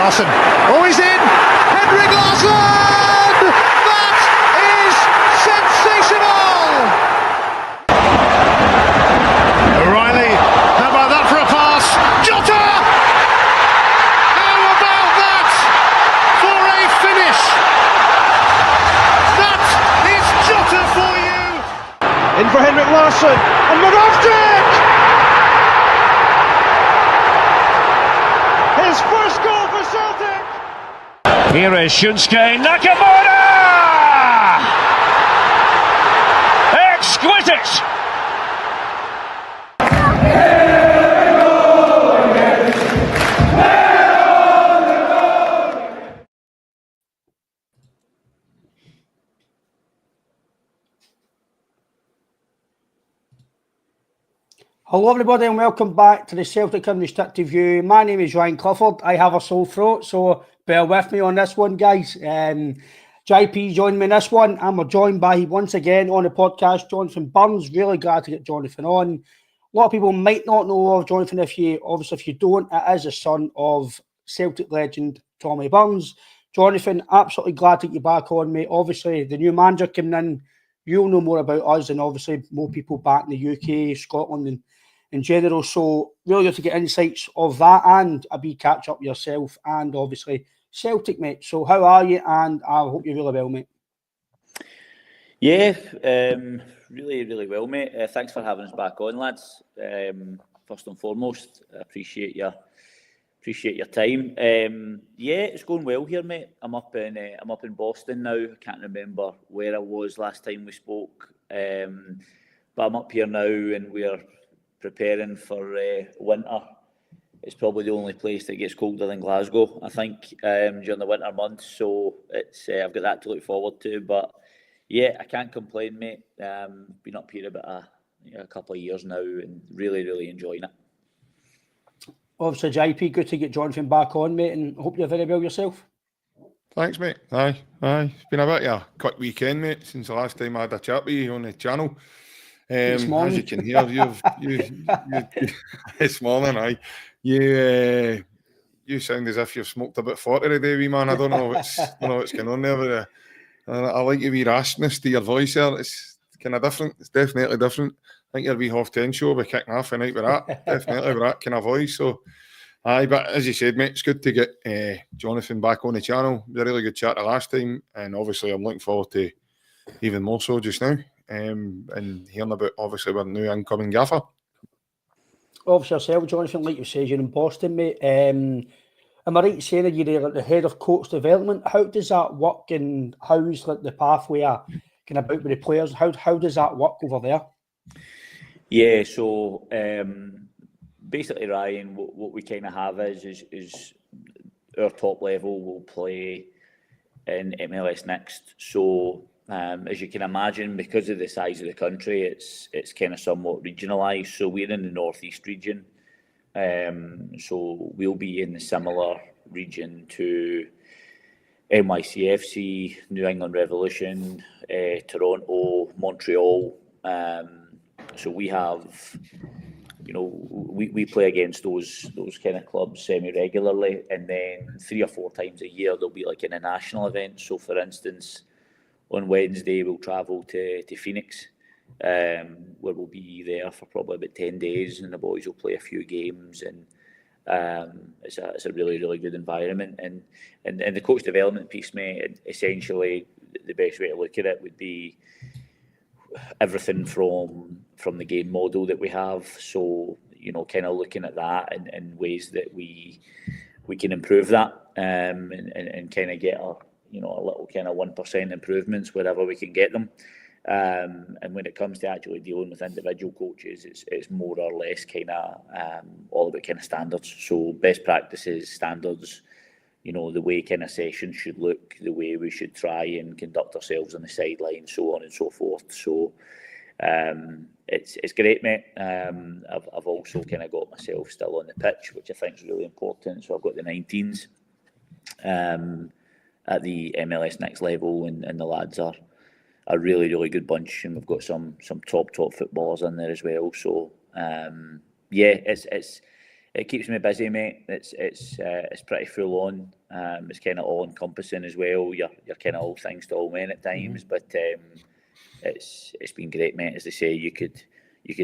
Larsson. Oh, he's in! Henrik Larsson! That is sensational! O'Reilly, how about that for a pass? Jota! How about that for a finish? That is Jota for you! In for Henrik Larsson, and Moravcik! His first goal for Celtic! Here is Shunsuke Nakamura! Exquisite! Hello everybody and welcome back to the Celtic Unrestricted View. My name is Ryan Clifford. I have a sore throat, so bear with me on this one, guys. JP joined me in this one, and we're joined by, once again on the podcast, Jonathan Burns. Really glad to get Jonathan on. A lot of people might not know of Jonathan. If you don't, it is the son of Celtic legend Tommy Burns. Jonathan, absolutely glad to get you back on, mate. Obviously, the new manager coming in, you'll know more about us and obviously more people back in the UK, Scotland and in general, so really good to get insights of that and a wee catch up yourself and obviously Celtic, mate. So how are you? And I hope you're really well, mate. Yeah, really well, mate. Thanks for having us back on, lads. First and foremost, I appreciate your time. Yeah, it's going well here, mate. I'm up in Boston now. I can't remember where I was last time we spoke, but I'm up here now and we're preparing for winter. It's probably the only place that gets colder than Glasgow, I think, during the winter months. So it's I've got that to look forward to. But yeah, I can't complain, mate. Been up here about a couple of years now and really enjoying it. Obviously, JP, good to get Jonathan back on, mate, and hope you're very well yourself. Thanks, mate. Aye. It's been a bit of a quick weekend, mate, since the last time I had a chat with you on the channel. As you can hear, you this morning, aye. You sound as if you've smoked about 40 today, wee man. I don't know what's going on there, but I like your wee rashness to your voice there. It's kind of different. It's definitely different. I think your wee half 10 show will be kicking off tonight with that. Definitely with that kind of voice. So, aye, but as you said, mate, it's good to get Jonathan back on the channel. It was a really good chat the last time, and obviously I'm looking forward to even more so just now. And hearing about obviously with new incoming gaffer. Obviously yourself, Jonathan, like you said, you're in Boston, mate. Am I right in saying that you're like the head of coach development? How does that work, and how's like the pathway kind of about with the players? How does that work over there? Yeah, so basically, Ryan, what we kind of have is our top level will play in MLS next. So as you can imagine, because of the size of the country, it's kind of somewhat regionalised. So we're in the northeast region, so we'll be in the similar region to NYCFC, New England Revolution, Toronto, Montreal. So we have, we play against those kind of clubs semi-regularly, and then 3 or 4 times a year there'll be like in a national event. So for instance, on Wednesday we'll travel to Phoenix, where we'll be there for probably about 10 days, and the boys will play a few games, and it's a really good environment. And the coach development piece, mate, essentially the best way to look at it would be everything from the game model that we have. So kind of looking at that and ways that we can improve that, and kind of get a little kind of 1% improvements wherever we can get them. And when it comes to actually dealing with individual coaches, it's more or less kind of all about kind of standards. So best practices, standards, the way kind of sessions should look, the way we should try and conduct ourselves on the sideline, so on and so forth. So it's great, mate. I've also kind of got myself still on the pitch, which I think is really important. So I've got the 19s at the MLS next level, and the lads are a really good bunch, and we've got some top footballers in there as well. So yeah, It keeps me busy, mate. It's pretty full on. It's kind of all encompassing as well. You're kind of all things to all men at times, but it's been great, mate. As they say, you could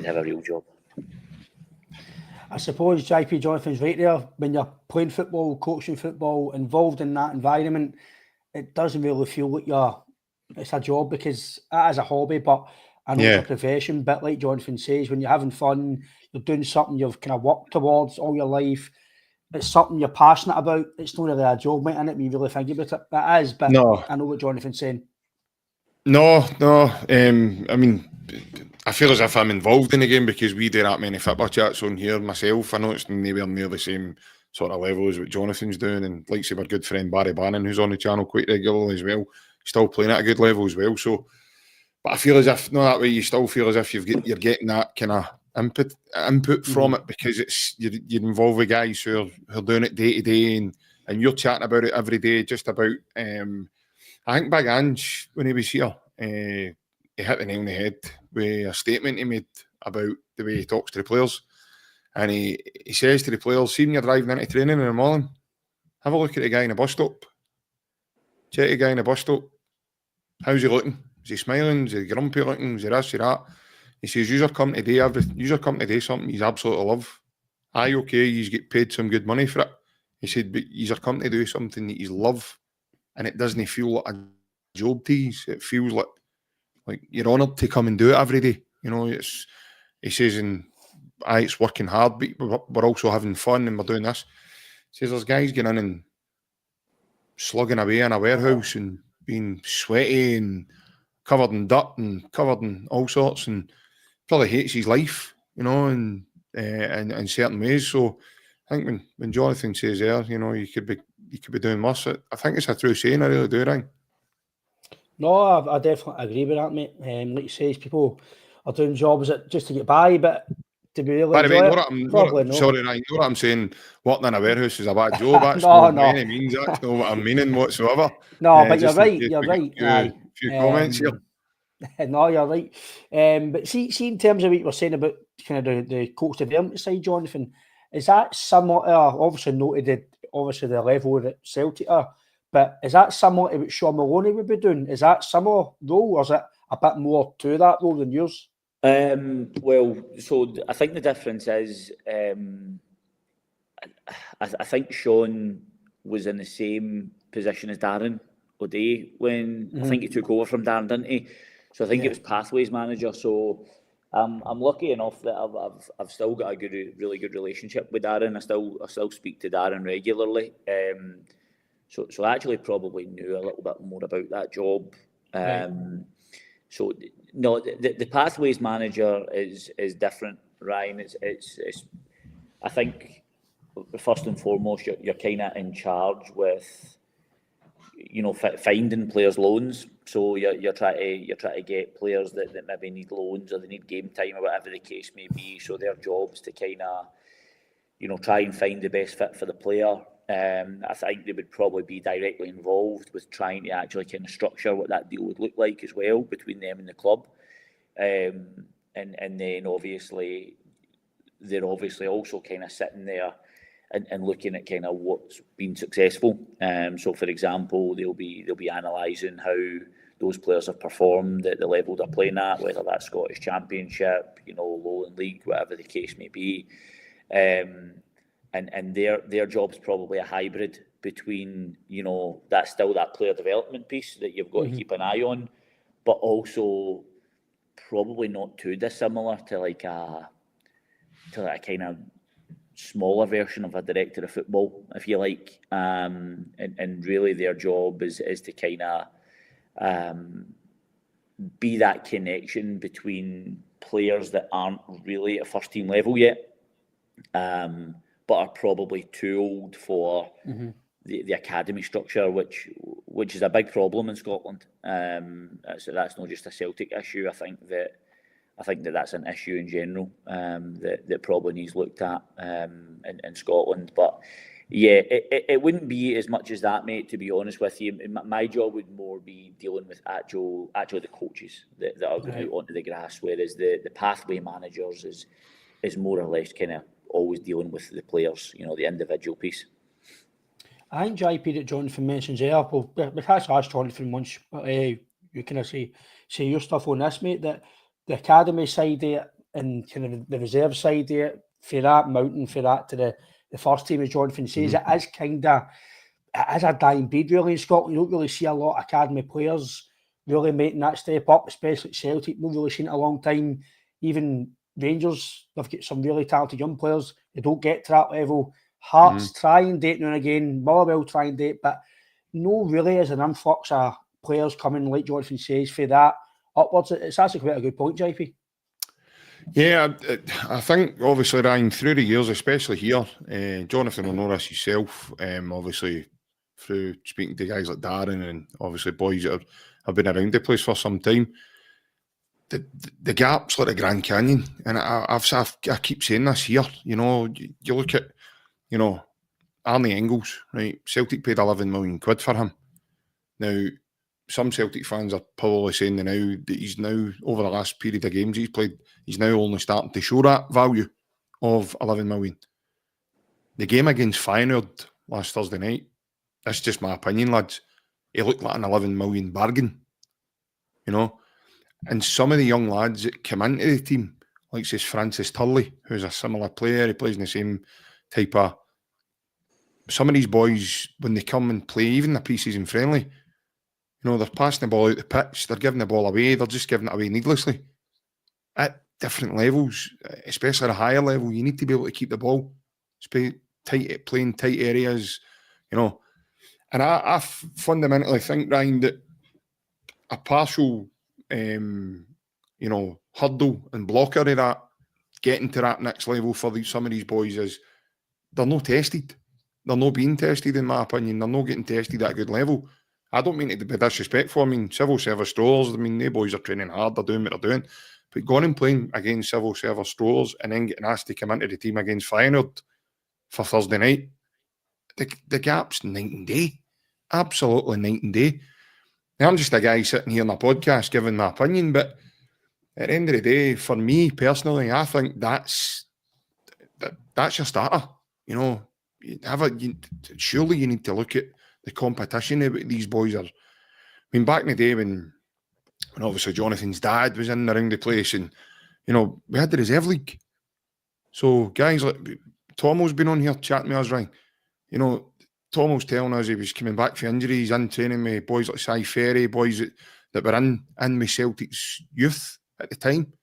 have a real job. I suppose JP Jonathan's right there. When you're playing football, coaching football, involved in that environment, it doesn't really feel like it's a job, because it is a hobby, but I know it's a profession. But like Jonathan says, when you're having fun, you're doing something you've kind of worked towards all your life, it's something you're passionate about, it's not really a job, mate, innit, when you really think about it. That is, but no. I know what Jonathan's saying. No. I mean, I feel as if I'm involved in the game because we do that many football chats on here myself. I know it's nowhere near the same sort of level as what Jonathan's doing, and like say our good friend Barry Bannon, who's on the channel quite regularly as well, still playing at a good level as well. So, but I feel as if, no, that way you still feel as if you're getting that kind of input from it, because it's you're involved with guys who are doing it day to day, and you're chatting about it every day. Just about, I think Big Ange, when he was here, he hit the nail on the head with a statement he made about the way he talks to the players. And he says to the players, see when you're driving into training in the morning, have a look at the guy in the bus stop. Check the guy in the bus stop. How's he looking? Is he smiling? Is he grumpy looking? Is he this, is he that? He says, you're coming to do something you absolutely love. Aye, okay, you get paid some good money for it. He said, but you're coming to do something that you love, and it doesn't feel like a job to you. It feels like you're honoured to come and do it every day. You know, he says, it's working hard, but we're also having fun, and we're doing this. He says, there's guys getting in and slugging away in a warehouse and being sweaty and covered in dirt and covered in all sorts, and probably hates his life, you know, and in certain ways. So I think when Jonathan says there, you know, you could be doing worse, I think it's a true saying. I really do, right? No, I definitely agree with that, mate. Like you say, people are doing jobs just to get by, but to be really enjoy it, probably no. Sorry, Ryan, you know what I'm saying? Working in a warehouse is a bad job. That's no. By any means, that's not what I'm meaning whatsoever. No, but you're right. You're right. A few comments here. No, you're right. But see, in terms of what you were saying about kind of the coach development side, Jonathan, is that somewhat obviously noted? Obviously, the level that Celtic are. But is that somewhat what Sean Maloney would be doing? Is that similar role, or is it a bit more to that role than yours? Well, so I think the difference is, I think Sean was in the same position as Darren O'Day when I think he took over from Darren, didn't he? So I think it was Pathways manager. So I'm lucky enough that I've still got a really good relationship with Darren. I still speak to Darren regularly. So I actually probably knew a little bit more about that job. So no, the Pathways manager is different, Ryan. It's I think first and foremost you're kind of in charge with, you know, finding players loans. So you're trying to get players that maybe need loans or they need game time or whatever the case may be. So their job's to kind of, you know, try and find the best fit for the player. I think they would probably be directly involved with trying to actually kind of structure what that deal would look like as well between them and the club. And then obviously they're also kind of sitting there and looking at kind of what's been successful. So for example, they'll be analysing how those players have performed at the level they're playing at, whether that's Scottish Championship, you know, Lowland League, whatever the case may be. And their job's probably a hybrid between, you know, that's still that player development piece that you've got to keep an eye on, but also probably not too dissimilar to like a kind of smaller version of a director of football, if you like. And really their job is to kind of be that connection between players that aren't really at first team level yet, but are probably too old for the academy structure, which is a big problem in Scotland. So that's not just a Celtic issue. I think that's an issue in general that probably needs looked at in Scotland. But yeah, it wouldn't be as much as that, mate, to be honest with you. My job would more be dealing with actually the coaches that are going out onto the grass, whereas the pathway managers is more or less kind of always dealing with the players, the individual piece. I think JP that Jonathan mentions there, well, we can't ask Jonathan once, but you kind of say your stuff on this, mate, that the academy side of it and kind of the reserve side of it, for that mountain, for that to the first team, as Jonathan says, it is kind of, it is a dying breed really in Scotland. You don't really see a lot of academy players really making that step up, especially at Celtic. We've really seen it a long time. Even Rangers, they've got some really talented young players. They don't get to that level. Hearts try and date now and again. Motherwell try and date, but no really is an influx of players coming, like Jonathan says, for that upwards. It's actually quite a good point, JP. Yeah, I think obviously, Ryan, through the years, especially here, Jonathan will know this yourself, obviously through speaking to guys like Darren and obviously boys that have been around the place for some time, the gap's like the Grand Canyon. And I keep saying this here, you look at, Arnie Engels, right? Celtic paid 11 million quid for him. Now, some Celtic fans are probably saying now that he's now, over the last period of games he's played, he's now only starting to show that value of 11 million. The game against Feyenoord last Thursday night, that's just my opinion, lads, he looked like an 11 million bargain, And some of the young lads that come into the team, like says Francis Turley, who's a similar player, he plays in the same type of... Some of these boys, when they come and play, even the pre-season friendly, they're passing the ball out the pitch, they're giving the ball away, they're just giving it away needlessly. At different levels, especially at a higher level, you need to be able to keep the ball, playing tight areas, And I fundamentally think, Ryan, that a partial, hurdle and blocker of that, getting to that next level for some of these boys is they're not tested. They're not being tested, in my opinion. They're not getting tested at a good level. I don't mean it to be disrespectful. I mean, civil service stores, they boys are training hard, they're doing what they're doing. But going and playing against civil service stores and then getting asked to come into the team against Feyenoord for Thursday night, the gap's night and day. Absolutely night and day. Now, I'm just a guy sitting here on a podcast giving my opinion, but at the end of the day, for me personally, I think that's your starter. Surely you need to look at the competition that these boys are. I mean, back in the day when obviously Jonathan's dad was in around the place, and we had the reserve league. So guys like Tomo's been on here chatting with us, right? Tomo's telling us he was coming back for injury. He's in training with boys like Cy Ferry, boys that were in with Celtic's youth at the time.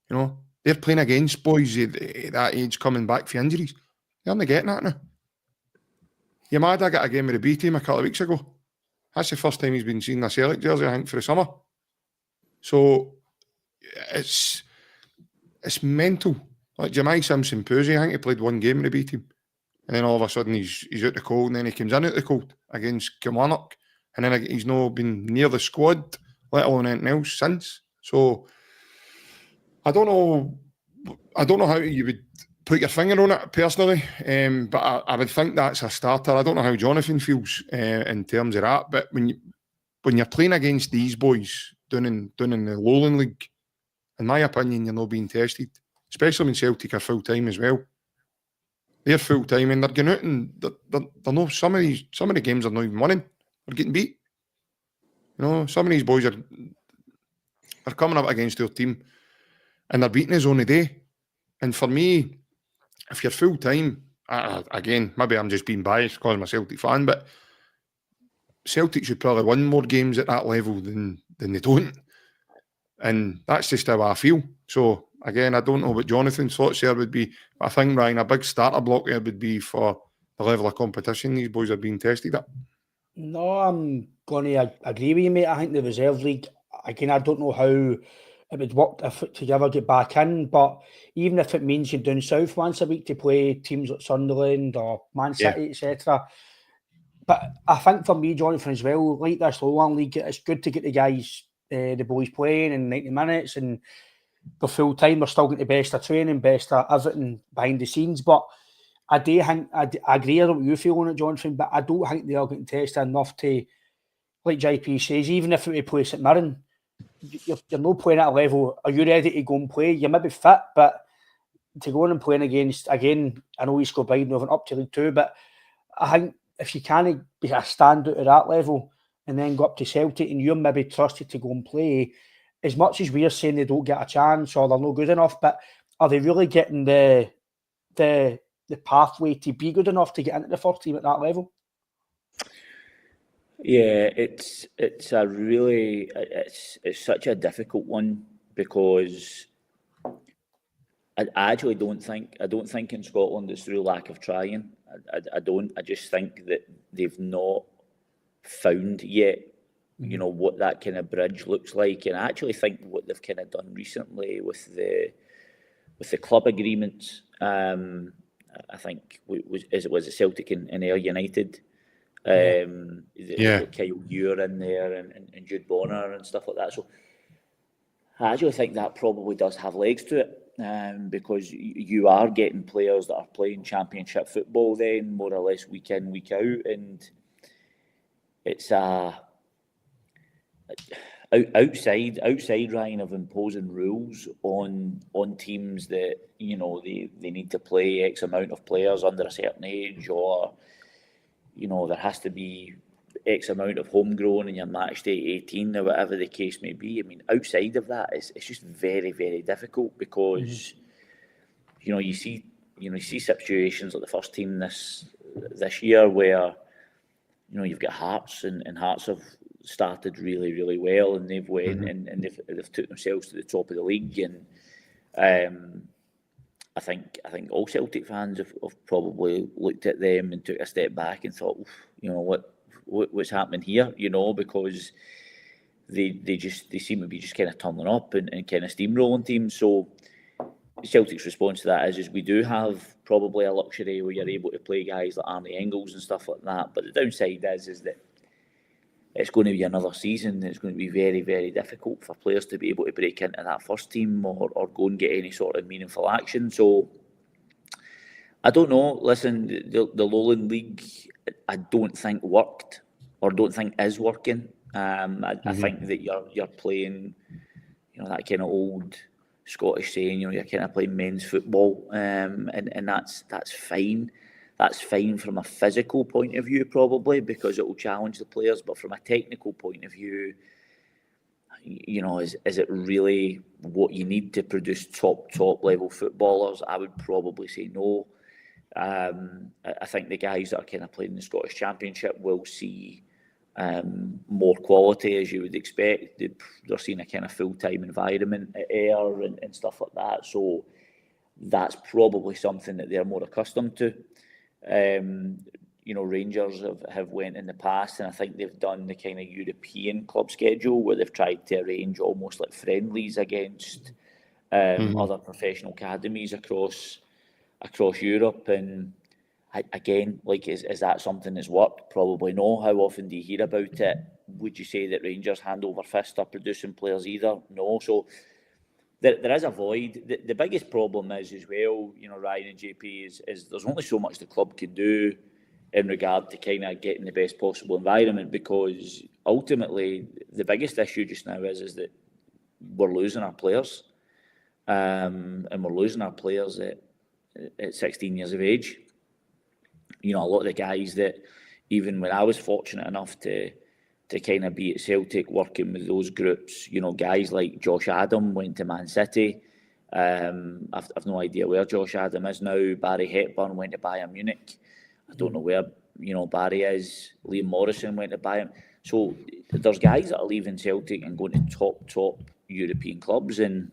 They're playing against boys at that age coming back for injuries. They're not getting that now. Your mad, I got a game with the B team a couple of weeks ago. That's the first time he's been seen in a Celtic jersey, I think, for the summer. So it's mental. Like Jemai Simpson-Posey, I think he played one game in the B team. And then all of a sudden he's out the cold, and then he comes in out the cold against Kilmarnock. And then he's not been near the squad, let alone anything else since. So I don't know how you would put your finger on it personally, but I would think that's a starter. I don't know how Jonathan feels in terms of that, but when you're playing against these boys down in the Lowland League, in my opinion, you're not being tested, especially when Celtic are full time as well. They're full time and they're going out and they're not, some of the games are not even winning. They're getting beat. Some of these boys are coming up against their team and they're beating us on the day. And for me, if you're full time, again, maybe I'm just being biased because I'm a Celtic fan, but Celtic should probably win more games at that level than they don't. And that's just how I feel. So again, I don't know what Jonathan's thoughts there would be. I think, Ryan, a big starter block there would be for the level of competition these boys are being tested at. No, I'm going to agree with you, mate. I think the reserve league, again, I don't know how it would work if to ever get back in, but even if it means you're down south once a week to play teams like Sunderland or Man City, etc. But I think for me, Jonathan, as well, like this Lowland League, it's good to get the guys, the boys playing in 90 minutes and they're full time, they're still getting the best of training, best of everything behind the scenes. But I do think, I agree with what you feel on it, Jonathan, but I don't think they are getting tested enough to, like JP says, even if we play St Mirren, you're not playing at a level. Are you ready to go and play? You may be fit, but to go on and playing against, again, I know East Kilbride have up to League 2, but I think if you can't be a standout at that level and then go up to Celtic and you're maybe trusted to go and play, as much as we're saying they don't get a chance or they're not good enough, but are they really getting the pathway to be good enough to get into the first team at that level? Yeah, it's such a difficult one, because I actually don't think in Scotland it's through lack of trying. I just think that they've not found yet, you know, what that kind of bridge looks like. And I actually think what they've kind of done recently with the club agreements, I think was it Celtic and Ayr United. Kyle Ure in there and Jude Bonner and stuff like that. So I actually think that probably does have legs to it, because you are getting players that are playing championship football then more or less week in, week out, and it's outside Ryan of imposing rules on teams that, you know, they need to play X amount of players under a certain age, or, you know, there has to be X amount of homegrown in your match day 18 or whatever the case may be. I mean, outside of that, it's just very, very difficult, because you know, you see situations like the first team this year where, you know, you've got Hearts, and Hearts have started really, really well, and they've went and they've took themselves to the top of the league, and I think all Celtic fans have probably looked at them and took a step back and thought, you know, what's happening here, you know, because they seem to be just kind of turning up and kind of steamrolling teams. So Celtic's response to that is we do have probably a luxury where you're able to play guys like Arnie Engels and stuff like that, but the downside is that it's going to be another season. It's going to be very, very difficult for players to be able to break into that first team or go and get any sort of meaningful action. So I don't know. Listen, the Lowland League, I don't think worked, or don't think is working. I think that you're playing, you know, that kind of old Scottish saying, you know, you're kind of playing men's football, and that's fine. That's fine from a physical point of view, probably, because it will challenge the players. But from a technical point of view, you know, is it really what you need to produce top level footballers? I would probably say no. I think the guys that are kind of playing in the Scottish Championship will see more quality, as you would expect. They're seeing a kind of full-time environment at Ayr and stuff like that. So that's probably something that they're more accustomed to. You know, Rangers have went in the past, and I think they've done the kind of European club schedule where they've tried to arrange almost like friendlies against other professional academies across Europe. And again, like, is that something that's worked? Probably no. How often do you hear about it? Would you say that Rangers hand over fist are producing players either? No. So there is a void. The biggest problem is as well, you know, Ryan and JP, is there's only so much the club can do in regard to kind of getting the best possible environment, because ultimately the biggest issue just now is that we're losing our players, and we're losing our players at 16 years of age. You know, a lot of the guys that, even when I was fortunate enough to kind of be at Celtic working with those groups, you know, guys like Josh Adam went to Man City. I've no idea where Josh Adam is now. Barry Hepburn went to Bayern Munich. I don't know where, you know, Barry is. Liam Morrison went to Bayern. So there's guys that are leaving Celtic and going to top European clubs. And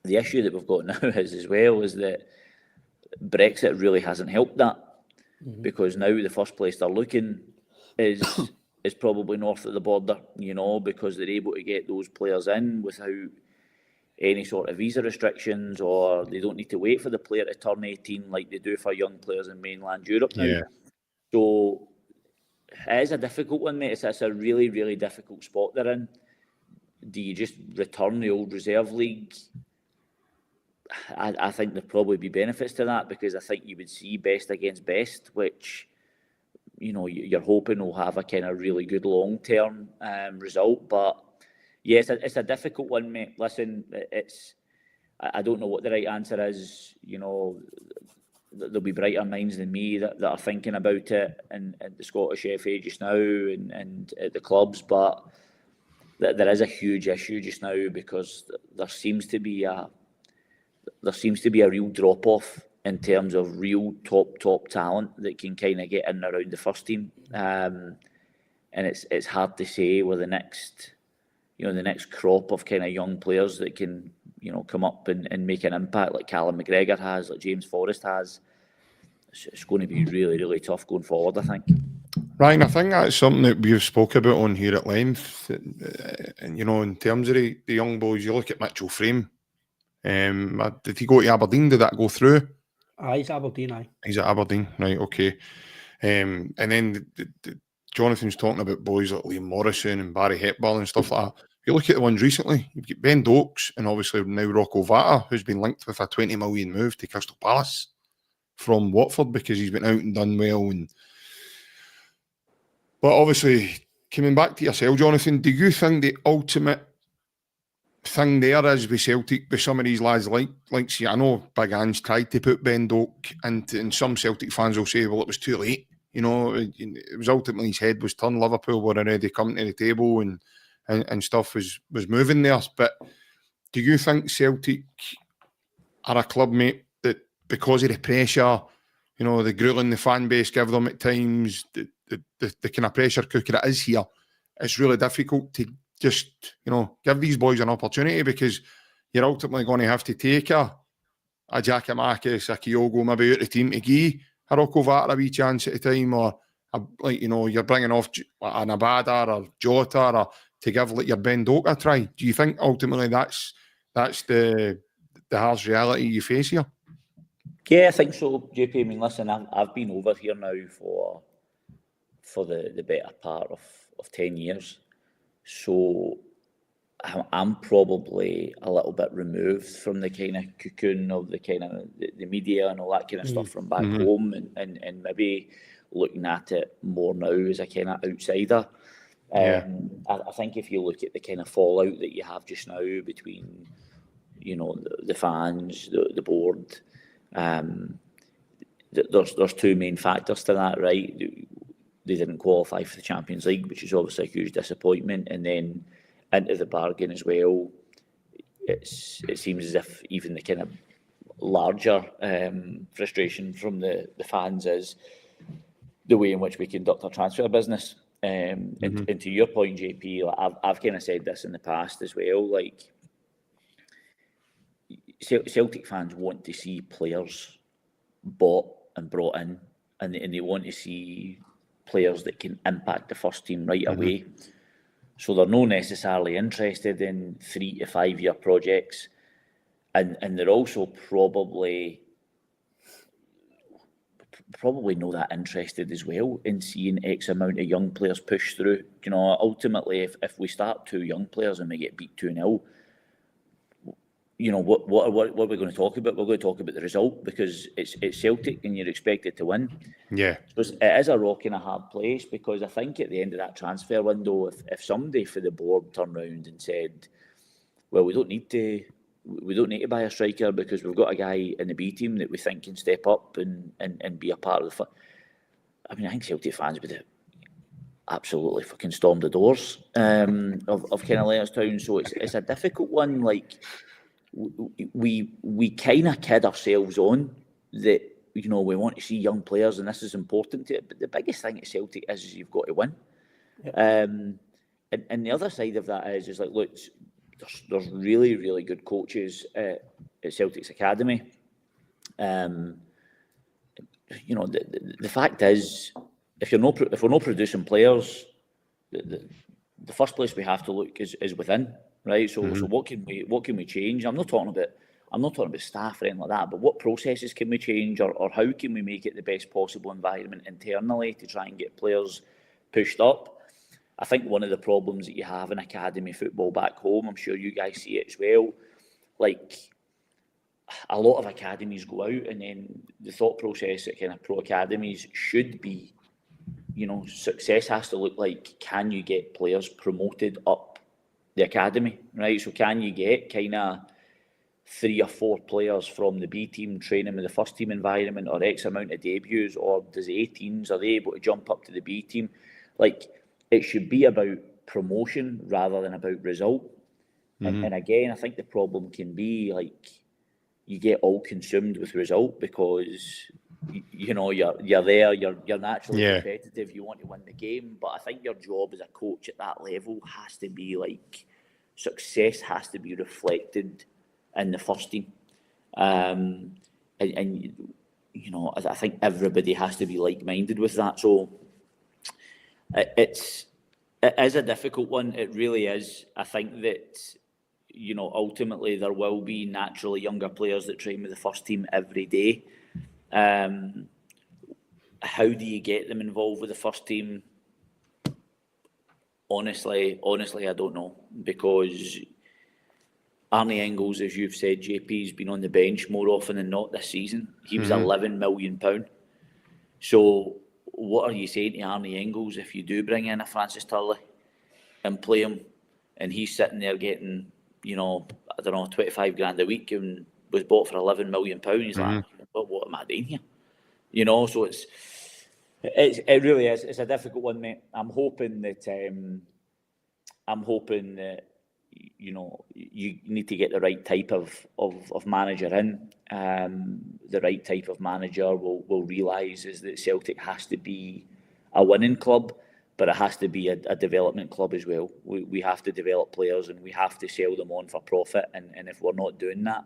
the issue that we've got now is that Brexit really hasn't helped that, because now the first place they're looking is probably north of the border, you know, because they're able to get those players in without any sort of visa restrictions, or they don't need to wait for the player to turn 18 like they do for young players in mainland Europe now. Yeah. So it is a difficult one, mate. It's a really, really difficult spot they're in. Do you just return the old reserve league? I think there'd probably be benefits to that, because I think you would see best against best, which, you know, you're hoping will have a kind of really good long-term result. But yes, it's a difficult one, mate. Listen, I don't know what the right answer is. There'll be brighter minds than me that are thinking about it in the Scottish FA just now and at the clubs, but there is a huge issue just now because there seems to be a real drop off in terms of real top talent that can kind of get in around the first team, and it's hard to say where the next crop of kind of young players that can come up and make an impact like Callum McGregor has, like James Forrest has. It's going to be really, really tough going forward, I think. Ryan, I think that's something that we've spoke about on here at length. And in terms of the young boys, you look at Mitchell Frame. Did he go to Aberdeen? Did that go through? He's Aberdeen, aye. He's at Aberdeen, right, okay. And then Jonathan's talking about boys like Liam Morrison and Barry Hepburn and stuff like that. If you look at the ones recently, you've got Ben Dokes and obviously now Rocco Vata, who's been linked with a 20 million move to Crystal Palace from Watford because he's been out and done well. But obviously, coming back to yourself, Jonathan, do you think the ultimate thing there is with Celtic, with some of these lads like see, I know Big Ange tried to put Ben Doak into, and some Celtic fans will say, well, it was too late. It was ultimately his head was turned. Liverpool were already coming to the table and stuff was moving there. But do you think Celtic are a club, mate, that because of the pressure, the grueling the fan base give them at times, the kind of pressure cooker it is here, it's really difficult to just, give these boys an opportunity because you're ultimately going to have to take a Giakoumakis, a Kyogo maybe out the team to give a Rocco Vata a wee chance at a time, or you're bringing off an Abada or Jota or to give your Ben Doak a try. Do you think ultimately that's the harsh reality you face here? Yeah, I think so, JP. I mean, listen, I've been over here now for the better part of 10 years. So I'm probably a little bit removed from the kind of cocoon of the kind of the media and all that kind of stuff from back home and maybe looking at it more now as a kind of outsider. I think if you look at the kind of fallout that you have just now between, the fans, the board, there's two main factors to that, right? They didn't qualify for the Champions League, which is obviously a huge disappointment, and then into the bargain as well, it seems as if even the kind of larger frustration from the fans is the way in which we conduct our transfer business. And to your point, JP, I've kind of said this in the past as well, like Celtic fans want to see players bought and brought in, and they want to see players that can impact the first team right away. So they're not necessarily interested in 3 to 5 year projects, and they're also probably not that interested as well in seeing X amount of young players push through. Ultimately, if we start 2 young players and we get beat 2-0, what are we going to talk about? We're going to talk about the result because it's Celtic and you're expected to win. Yeah. So it is a rock and a hard place because I think at the end of that transfer window, if somebody for the board turned round and said, well, we don't need to buy a striker because we've got a guy in the B team that we think can step up and be a part of the I think Celtic fans would have absolutely fucking stormed the doors of kind of Leonardstown. So it's a difficult one. Like, we kind of kid ourselves on that, we want to see young players and this is important to it. But the biggest thing at Celtic is you've got to win. Yep. And the other side of that is like, look, there's really, really good coaches at Celtic's academy. The fact is, if we're not producing players, the first place we have to look is within. Right, so what can we change? I'm not talking about staff or anything like that, but what processes can we change, or how can we make it the best possible environment internally to try and get players pushed up? I think one of the problems that you have in academy football back home, I'm sure you guys see it as well, like a lot of academies go out and then the thought process at kind of pro academies should be, success has to look like, can you get players promoted up the academy, right? So can you get kind of 3 or 4 players from the B team training with the first team environment, or X amount of debuts, or does the 18s, are they able to jump up to the B team? Like, it should be about promotion rather than about result. And again, I think the problem can be like you get all consumed with result because you know you're there, you're naturally competitive, you want to win the game, but I think your job as a coach at that level has to be like success has to be reflected in the first team, and you know I think everybody has to be like-minded with that. So it is a difficult one. It really is. I think that, you know, ultimately there will be naturally younger players that train with the first team every day. How do you get them involved with the first team? Honestly, I don't know, because Arnie Engels, as you've said, JP, has been on the bench more often than not this season. He was £11 million. So what are you saying to Arnie Engels if you do bring in a Francis Turley and play him, and he's sitting there getting, you know, I don't know, 25 grand a week and was bought for £11 million? He's like, well, what am I doing here? You know, so it really is. It's a difficult one, mate. I'm hoping that you know, you need to get the right type of manager in. The right type of manager will realise is that Celtic has to be a winning club, but it has to be a development club as well. We have to develop players and we have to sell them on for profit. And if we're not doing that,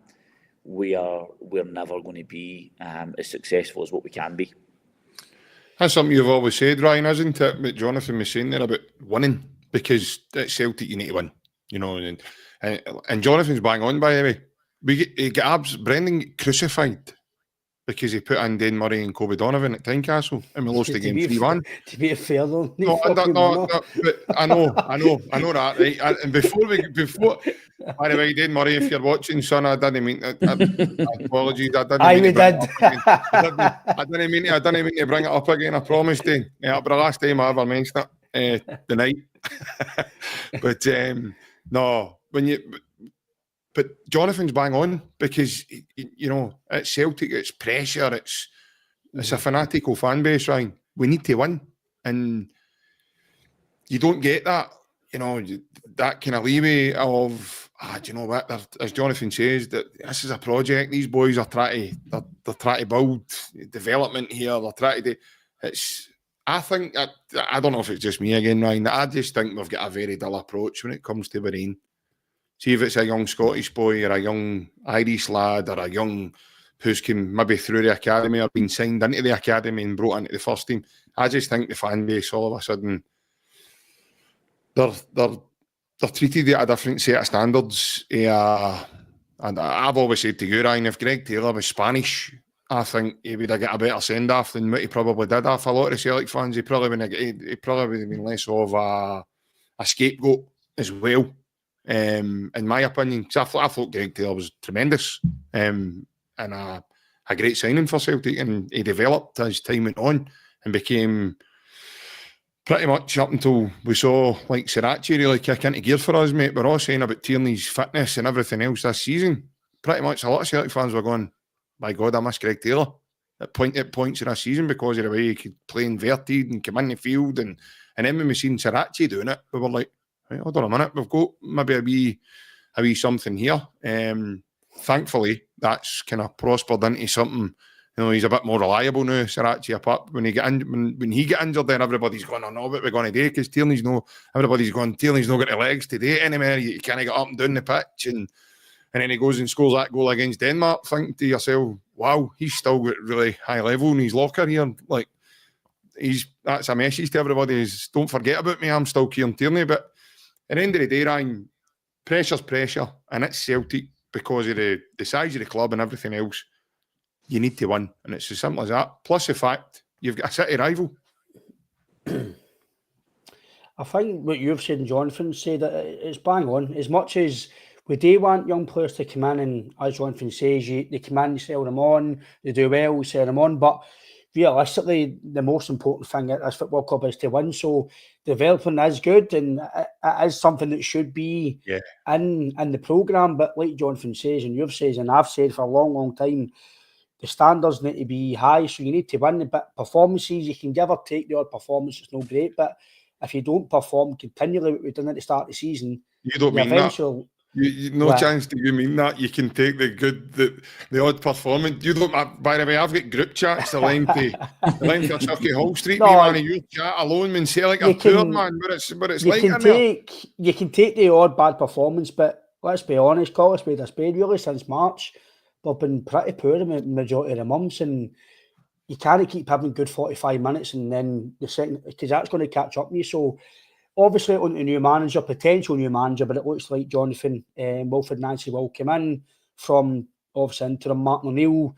we're never going to be as successful as what we can be. That's something you've always said, Ryan, isn't it? What Jonathan was saying there about winning, because at Celtic you need to win, you know. And Jonathan's bang on, by the way. He got Brendan get crucified because he put in Dane Murray and Kobe Donovan at Tynecastle and we lost the game 3-1. To be fair though, no, but I know that, right? And before, by the way, Dane Murray, if you're watching, son, I didn't mean to, apologies, I didn't mean to bring it up again. I promised, Dane. Yeah, but the last time I ever mentioned it, the night. But no, but Jonathan's bang on, because you know at Celtic it's pressure, it's a fanatical fan base, Ryan. We need to win, and you don't get that, you know, that kind of leeway of do you know what? As Jonathan says, that this is a project. These boys are trying to build development here. They're trying to do. I think I don't know if it's just me again, Ryan. I just think we've got a very dull approach when it comes to Bahrain. See if it's a young Scottish boy or a young Irish lad or a young who's come maybe through the academy or been signed into the academy and brought into the first team. I just think the fan base all of a sudden they're treated at a different set of standards. And I've always said to you, Ryan, if Greg Taylor was Spanish, I think he would have got a better send off than what he probably did off a lot of the Celtic fans. He probably would have been less of a scapegoat as well. In my opinion, because I thought Greg Taylor was tremendous and a great signing for Celtic, and he developed as time went on and became pretty much, up until we saw like Sriracha really kick into gear for us, mate. We're all saying about Tierney's fitness and everything else this season. Pretty much a lot of Celtic fans were going, my God, I miss Greg Taylor at points in this season because of the way he could play inverted and come in the field, and then when we seen Sriracha doing it, we were like, hold on a minute, we've got maybe a wee something here. Thankfully, that's kind of prospered into something. You know, he's a bit more reliable now, Sriracha, apart when he get injured, then everybody's going, oh no, what we're going to do, because Tierney's not got the legs to do it anymore. You can't get up and down the pitch, and then he goes and scores that goal against Denmark, thinking to yourself, wow, he's still got really high level in his locker here. Like, that's a message to everybody, is don't forget about me, I'm still Kieran Tierney. But at the end of the day, Ryan, pressure's pressure, and it's Celtic because of the size of the club and everything else. You need to win, and it's as simple as that. Plus the fact you've got a City rival. I think what you've said and Jonathan said, it's bang on. As much as we do want young players to come in, and as Jonathan says, they come in, you sell them on, they do well, sell them on, but realistically, the most important thing at this football club is to win. So developing is good, and it is something that should be in the programme. But like Jonathan says, and you've said, and I've said for a long, long time, the standards need to be high. So you need to win. But performances, you can give or take the odd performance. It's no great, but if you don't perform continually, what we've done at the start of the season, you don't mean that. No chance do you mean that. You can take the odd performance. You don't. By the way, I've got group chats the length of Circuit Hall Street. You chat alone mean Celtic are poor, man. But it's like you can take the odd bad performance, but let's be honest, call a spade a spade. Really, since March, we've been pretty poor the majority of the months, and you can't keep having good 45 minutes and then the second, because that's going to catch up with you. So obviously on the new manager, potential new manager, but it looks like Jonathan Wilfried Nancy will come in from obviously interim Martin O'Neill.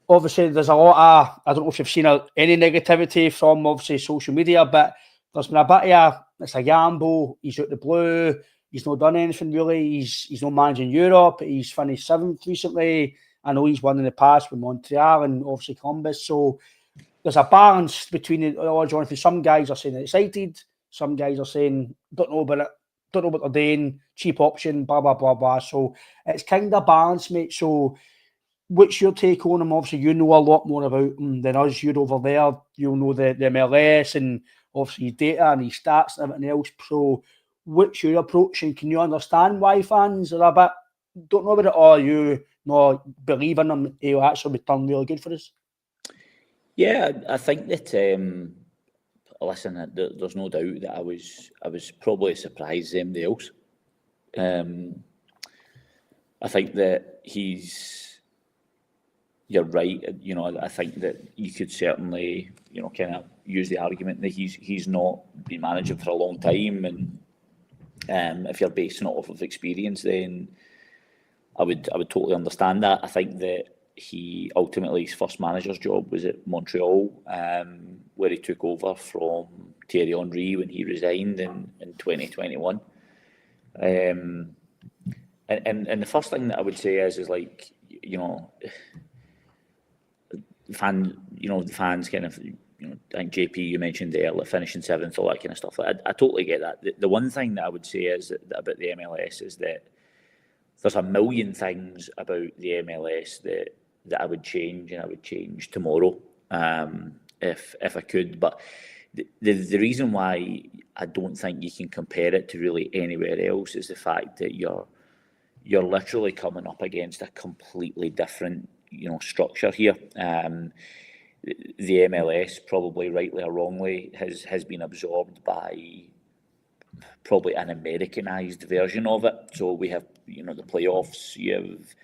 Obviously there's a lot of, I don't know if you've seen any negativity from obviously social media, but there's been a bit of it's a gamble. He's out the blue. He's not done anything really. He's not managing Europe. He's finished 7th recently. I know he's won in the past with Montreal and obviously Columbus. So there's a balance between Jonathan. Some guys are saying excited. Some guys are saying, don't know about it, don't know what they're doing, cheap option, blah, blah, blah, blah. So it's kind of balanced, mate. So what's your take on him? Obviously, you know a lot more about him than us. You're over there. You'll know the MLS and obviously his data and his stats and everything else. So what's your approach? And can you understand why fans are a bit, don't know about it, or you believe in him, he'll actually turn really good for us? Yeah, I think that... listen, there's no doubt that I was probably surprised as anybody else. I think that you're right. I think that you could certainly, kind of use the argument that he's not been managing for a long time, and if you're basing it off of experience, then I would totally understand that. I think that he ultimately, his first manager's job was at Montreal, where he took over from Thierry Henry when he resigned in 2021. And the first thing that I would say is like, the fans kind of, I think JP, you mentioned there, like finishing 7th, all that kind of stuff. I totally get that. The one thing that I would say is that about the MLS is that there's a million things about the MLS that I would change, and I would change tomorrow if I could. But the reason why I don't think you can compare it to really anywhere else is the fact that you're literally coming up against a completely different structure here. The MLS, probably rightly or wrongly, has been absorbed by probably an Americanized version of it. So we have the playoffs, you have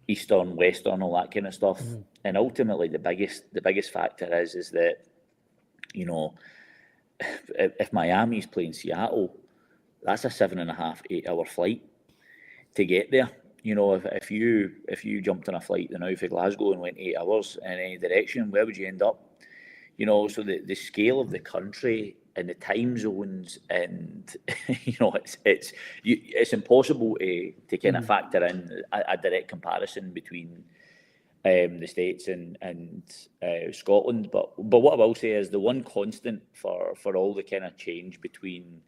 Eastern, Western, all that kind of stuff. Mm-hmm. And ultimately the biggest factor is that if Miami's playing Seattle, that's a 7.5, 8 hour flight to get there. If you jumped on a flight now for Glasgow and went 8 hours in any direction, where would you end up? So the scale of the country and the time zones, and it's impossible to kind of factor in a direct comparison between the States and Scotland. But what I will say is the one constant for all the kind of change between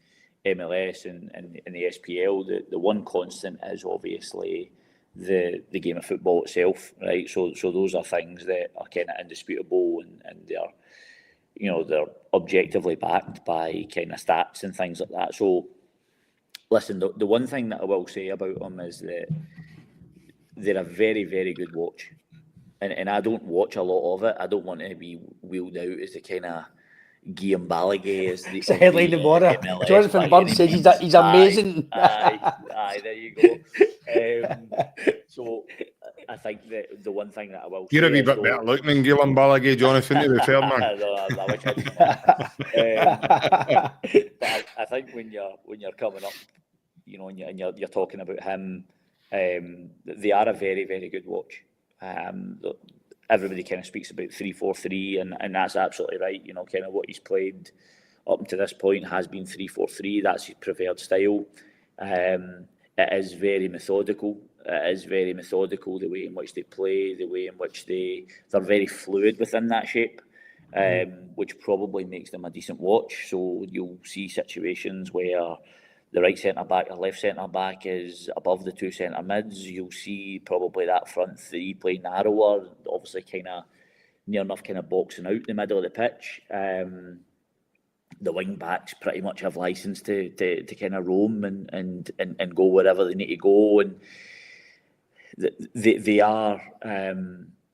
MLS and the SPL, the one constant is obviously the game of football itself, right? So those are things that are kind of indisputable, and they're objectively backed by kind of stats and things like that. So listen, the one thing that I will say about them is that they're a very, very good watch. And I don't watch a lot of it. I don't want to be wheeled out as the kind of Guillaume Balaguer as the headline the border. Jonathan Bird says he's amazing. Aye, there you go. So I think that the one thing that I will say, you're a wee bit better looking than Guillaume Balaguer, Jonathan, to be fair, man. But I think when you're coming up, and you're talking about him, they are a very, very good watch. Everybody kind of speaks about 3-4-3, and that's absolutely right. Kind of what he's played up to this point has been 3-4-3. That's his preferred style. It is very methodical. It is very methodical, the way in which they play, the way in which they're very fluid within that shape, which probably makes them a decent watch. So you'll see situations where the right centre-back or left centre-back is above the two centre-mids. You'll see probably that front three play narrower, obviously kind of near enough kind of boxing out the middle of the pitch. The wing backs pretty much have license to kind of roam and go wherever they need to go, and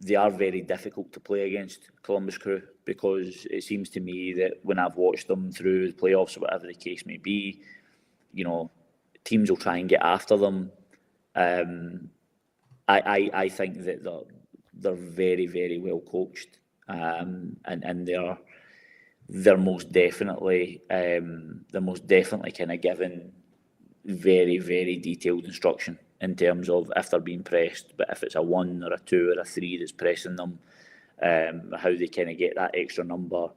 they are very difficult to play against, Columbus Crew, because it seems to me that when I've watched them through the playoffs or whatever the case may be, you know, teams will try and get after them. I think that they're very, very well coached, and they're most definitely kind of given very, very detailed instruction in terms of if they're being pressed, but if it's a 1 or a 2 or a 3 that's pressing them, how they kind of get that extra number.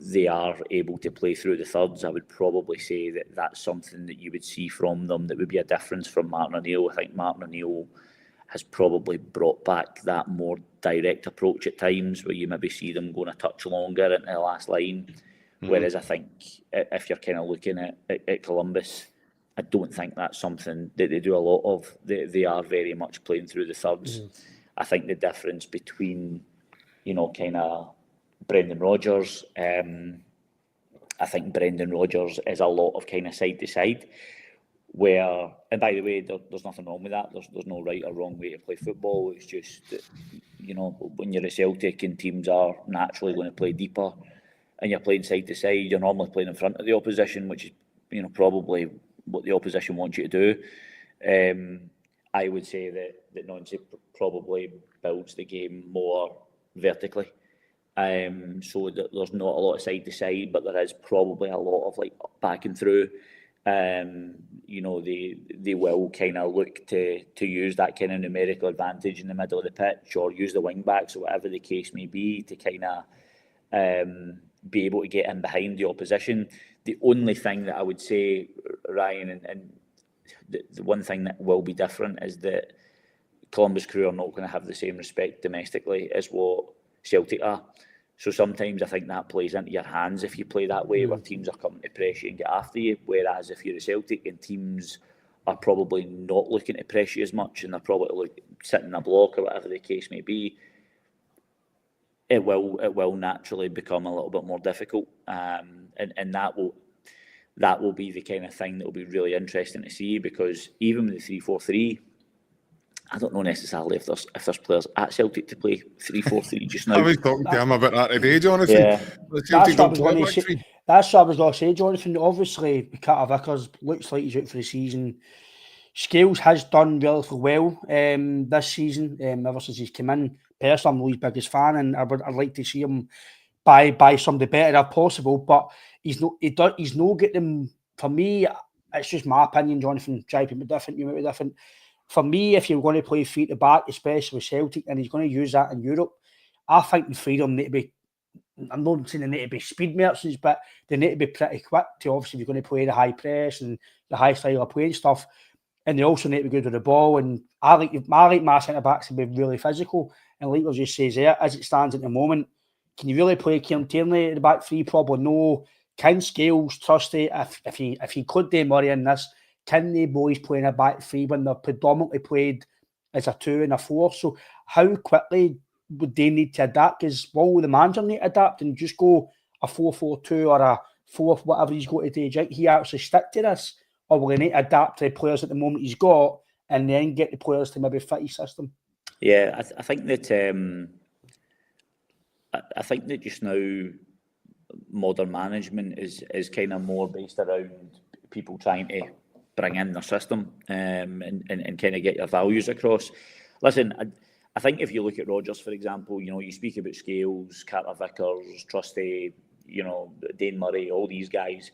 They are able to play through the thirds. I would probably say that that's something that you would see from them that would be a difference from Martin O'Neill. I think Martin O'Neill has probably brought back that more direct approach at times, where you maybe see them going a touch longer into the last line. Whereas I think if you're kind of looking at Columbus, I don't think that's something that they do a lot of. They are very much playing through the thirds. I think the difference between, you know, kind of Brendan Rodgers, I think Brendan Rodgers is a lot of kind of side to side, where, and by the way, there's nothing wrong with that. There's no right or wrong way to play football. It's just that, you know, when you're a Celtic and teams are naturally going to play deeper and you're playing side to side, you're normally playing in front of the opposition, which is, you know, probably what the opposition wants you to do. I would say that Nancy probably builds the game more vertically. So that there's not a lot of side to side, but there is probably a lot of like back and through. You know, they will kind of look to use that kind of numerical advantage in the middle of the pitch, or use the wing backs or whatever the case may be to kind of be able to get in behind the opposition. The only thing that I would say, Ryan, and the one thing that will be different is that Columbus Crew are not going to have the same respect domestically as what Celtic are. So sometimes I think that plays into your hands if you play that way, where teams are coming to press you and get after you. Whereas if you're a Celtic and teams are probably not looking to press you as much, and they're probably sitting in a block or whatever the case may be, it will naturally become a little bit more difficult, and that will be the kind of thing that will be really interesting to see, because even with the 3-4-3, I don't know necessarily if there's players at Celtic to play 3-4-3 just now. I was talking to him about that today, Jonathan. Yeah. That's what I was going to say, Jonathan. Obviously, Carter Vickers looks like he's out for the season. Scales has done relatively well this season, ever since he's come in. Personally, I'm his biggest fan, and I'd like to see him buy somebody better if possible. But he's not getting them. For me, it's just my opinion, Jonathan. JP might be different, you might be different. For me, if you're going to play free to back, especially with Celtic, and he's going to use that in Europe, I think the freedom need to be, I'm not saying they need to be speed merchants, but they need to be pretty quick to, obviously, if you're going to play the high press and the high style of playing stuff. And they also need to be good with the ball. And I like my centre-backs to be really physical. And like I just says there, as it stands at the moment, can you really play Kieran Tierney at the back three? Probably no. Can Scales trust it? If he could do Murray in this, can they boys play in a back three when they're predominantly played as a 2 and a 4? So how quickly would they need to adapt? Because will the manager need to adapt and just go a 4-4-2 or a 4, whatever he's got to do? He actually stick to this? Or will he need to adapt to the players at the moment he's got and then get the players to maybe fit his system? Yeah, I think that just now modern management is kind of more based around people trying to bring in their system and kind of get your values across. Listen, I think if you look at Rodgers, for example, you know, you speak about Scales, Carter Vickers, Trusty, you know, Dane Murray, all these guys.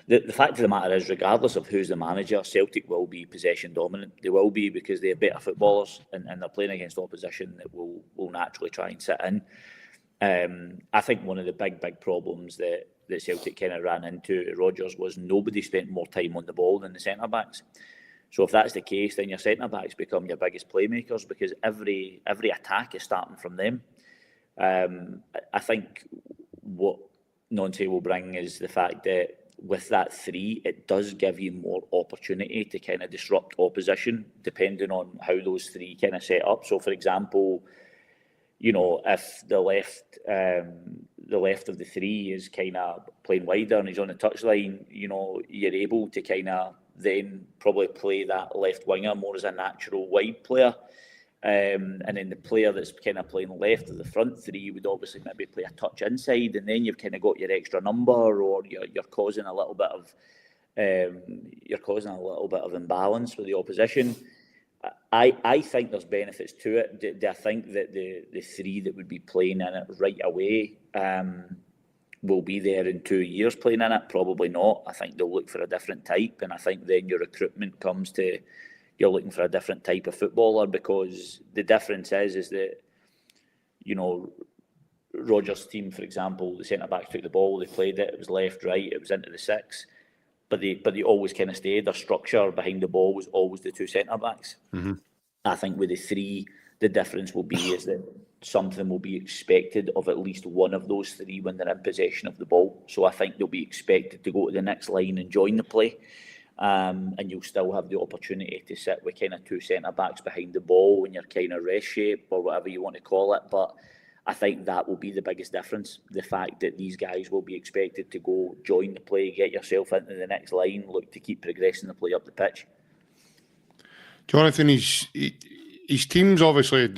The fact of the matter is, regardless of who's the manager, Celtic will be possession dominant. They will be, because they're better footballers and they're playing against opposition that will naturally try and sit in. I think one of the big problems that Celtic kind of ran into at Rodgers was nobody spent more time on the ball than the centre-backs. So if that's the case, then your centre-backs become your biggest playmakers, because every attack is starting from them. I think what Nancy will bring is the fact that with that 3, it does give you more opportunity to kind of disrupt opposition, depending on how those 3 kind of set up. So, for example, you know, if the left of the 3 is kind of playing wider and he's on the touchline, you know, you're able to kind of then probably play that left winger more as a natural wide player. And then the player that's kind of playing left of the front 3 would obviously maybe play a touch inside, and then you've kind of got your extra number, or you're causing a little bit of imbalance with the opposition. I think there's benefits to it. Do I think that the 3 that would be playing in it right away will be there in 2 years playing in it? Probably not. I think they'll look for a different type, and I think then your recruitment comes to you're looking for a different type of footballer, because the difference is that, you know, Rodgers' team, for example, the centre-backs took the ball, they played it, it was left, right, it was into the 6, but they always kind of stayed. Their structure behind the ball was always the 2 centre-backs. Mm-hmm. I think with the 3, the difference will be is that something will be expected of at least one of those 3 when they're in possession of the ball. So I think they'll be expected to go to the next line and join the play. And you'll still have the opportunity to sit with kind of 2 centre-backs behind the ball in your kind of rest shape, or whatever you want to call it. But I think that will be the biggest difference. The fact that these guys will be expected to go join the play, get yourself into the next line, look to keep progressing the play up the pitch. Jonathan, his teams, obviously,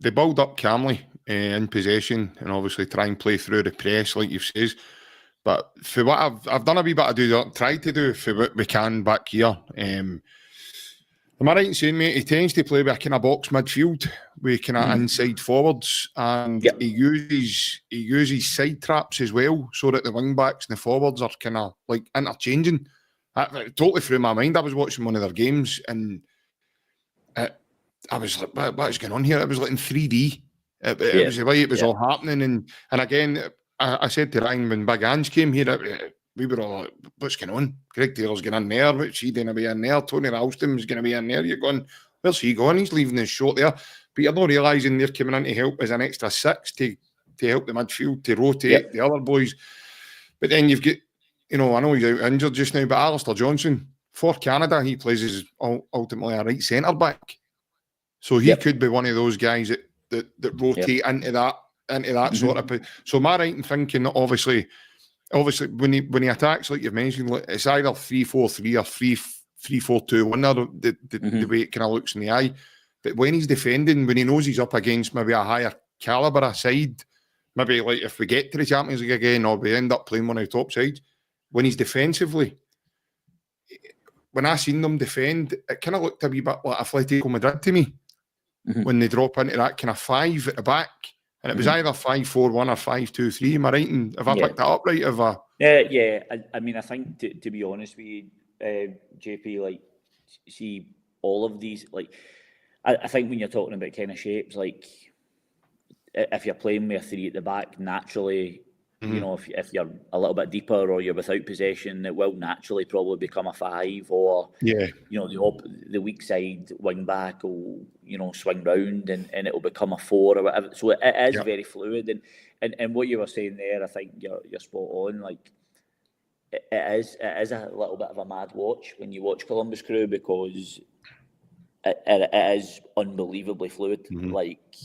they build up calmly in possession, and obviously try and play through the press, like you've said. But for what I've done a wee bit of tried to do for what we can back here. Am I right in saying, mate, he tends to play with a kind of box midfield with kind of inside forwards, and he uses side traps as well, so that the wing backs and the forwards are kind of like interchanging. It totally threw my mind. I was watching one of their games, and I was like, what is going on here? It was like in 3D. It was the way it was all happening, and again, I said to Ryan when Big Ange came here, we were all like, what's going on? Greg Taylor's going in there, what's he going to be in there? Tony Ralston's going to be in there. You're going, where's he going? He's leaving his shot there. But you're not realising they're coming in to help as an extra 6 to help the midfield, to rotate the other boys. But then you've got, you know, I know he's out injured just now, but Alistair Johnson, for Canada, he plays as ultimately a right centre-back. So he could be one of those guys that rotate into that sort of. So am I right in thinking that obviously when he attacks, like you've mentioned, it's either 3-4-3 or 3-4-2-1, the way it kind of looks in the eye. But when he's defending, when he knows he's up against maybe a higher calibre side, maybe like if we get to the Champions League again, or we end up playing one of the top sides, when he's defensively, when I seen them defend, it kind of looked a wee bit like Atletico Madrid to me. When they drop into that kind of 5 at the back, and it was either 5-4-1 or 5-2-3. Am I right? And have I picked that up right? I mean, I think to be honest with you, JP, like, see all of these, like, I think when you're talking about kind of shapes, like, if you're playing with a 3 at the back, naturally, you know, if you're a little bit deeper or you're without possession, it will naturally probably become a 5, or you know, the weak side wing back will, you know, swing round and it will become a 4 or whatever. So it is very fluid, and what you were saying there, I think you're spot on. Like, it is a little bit of a mad watch when you watch Columbus Crew, because it is unbelievably fluid. Like,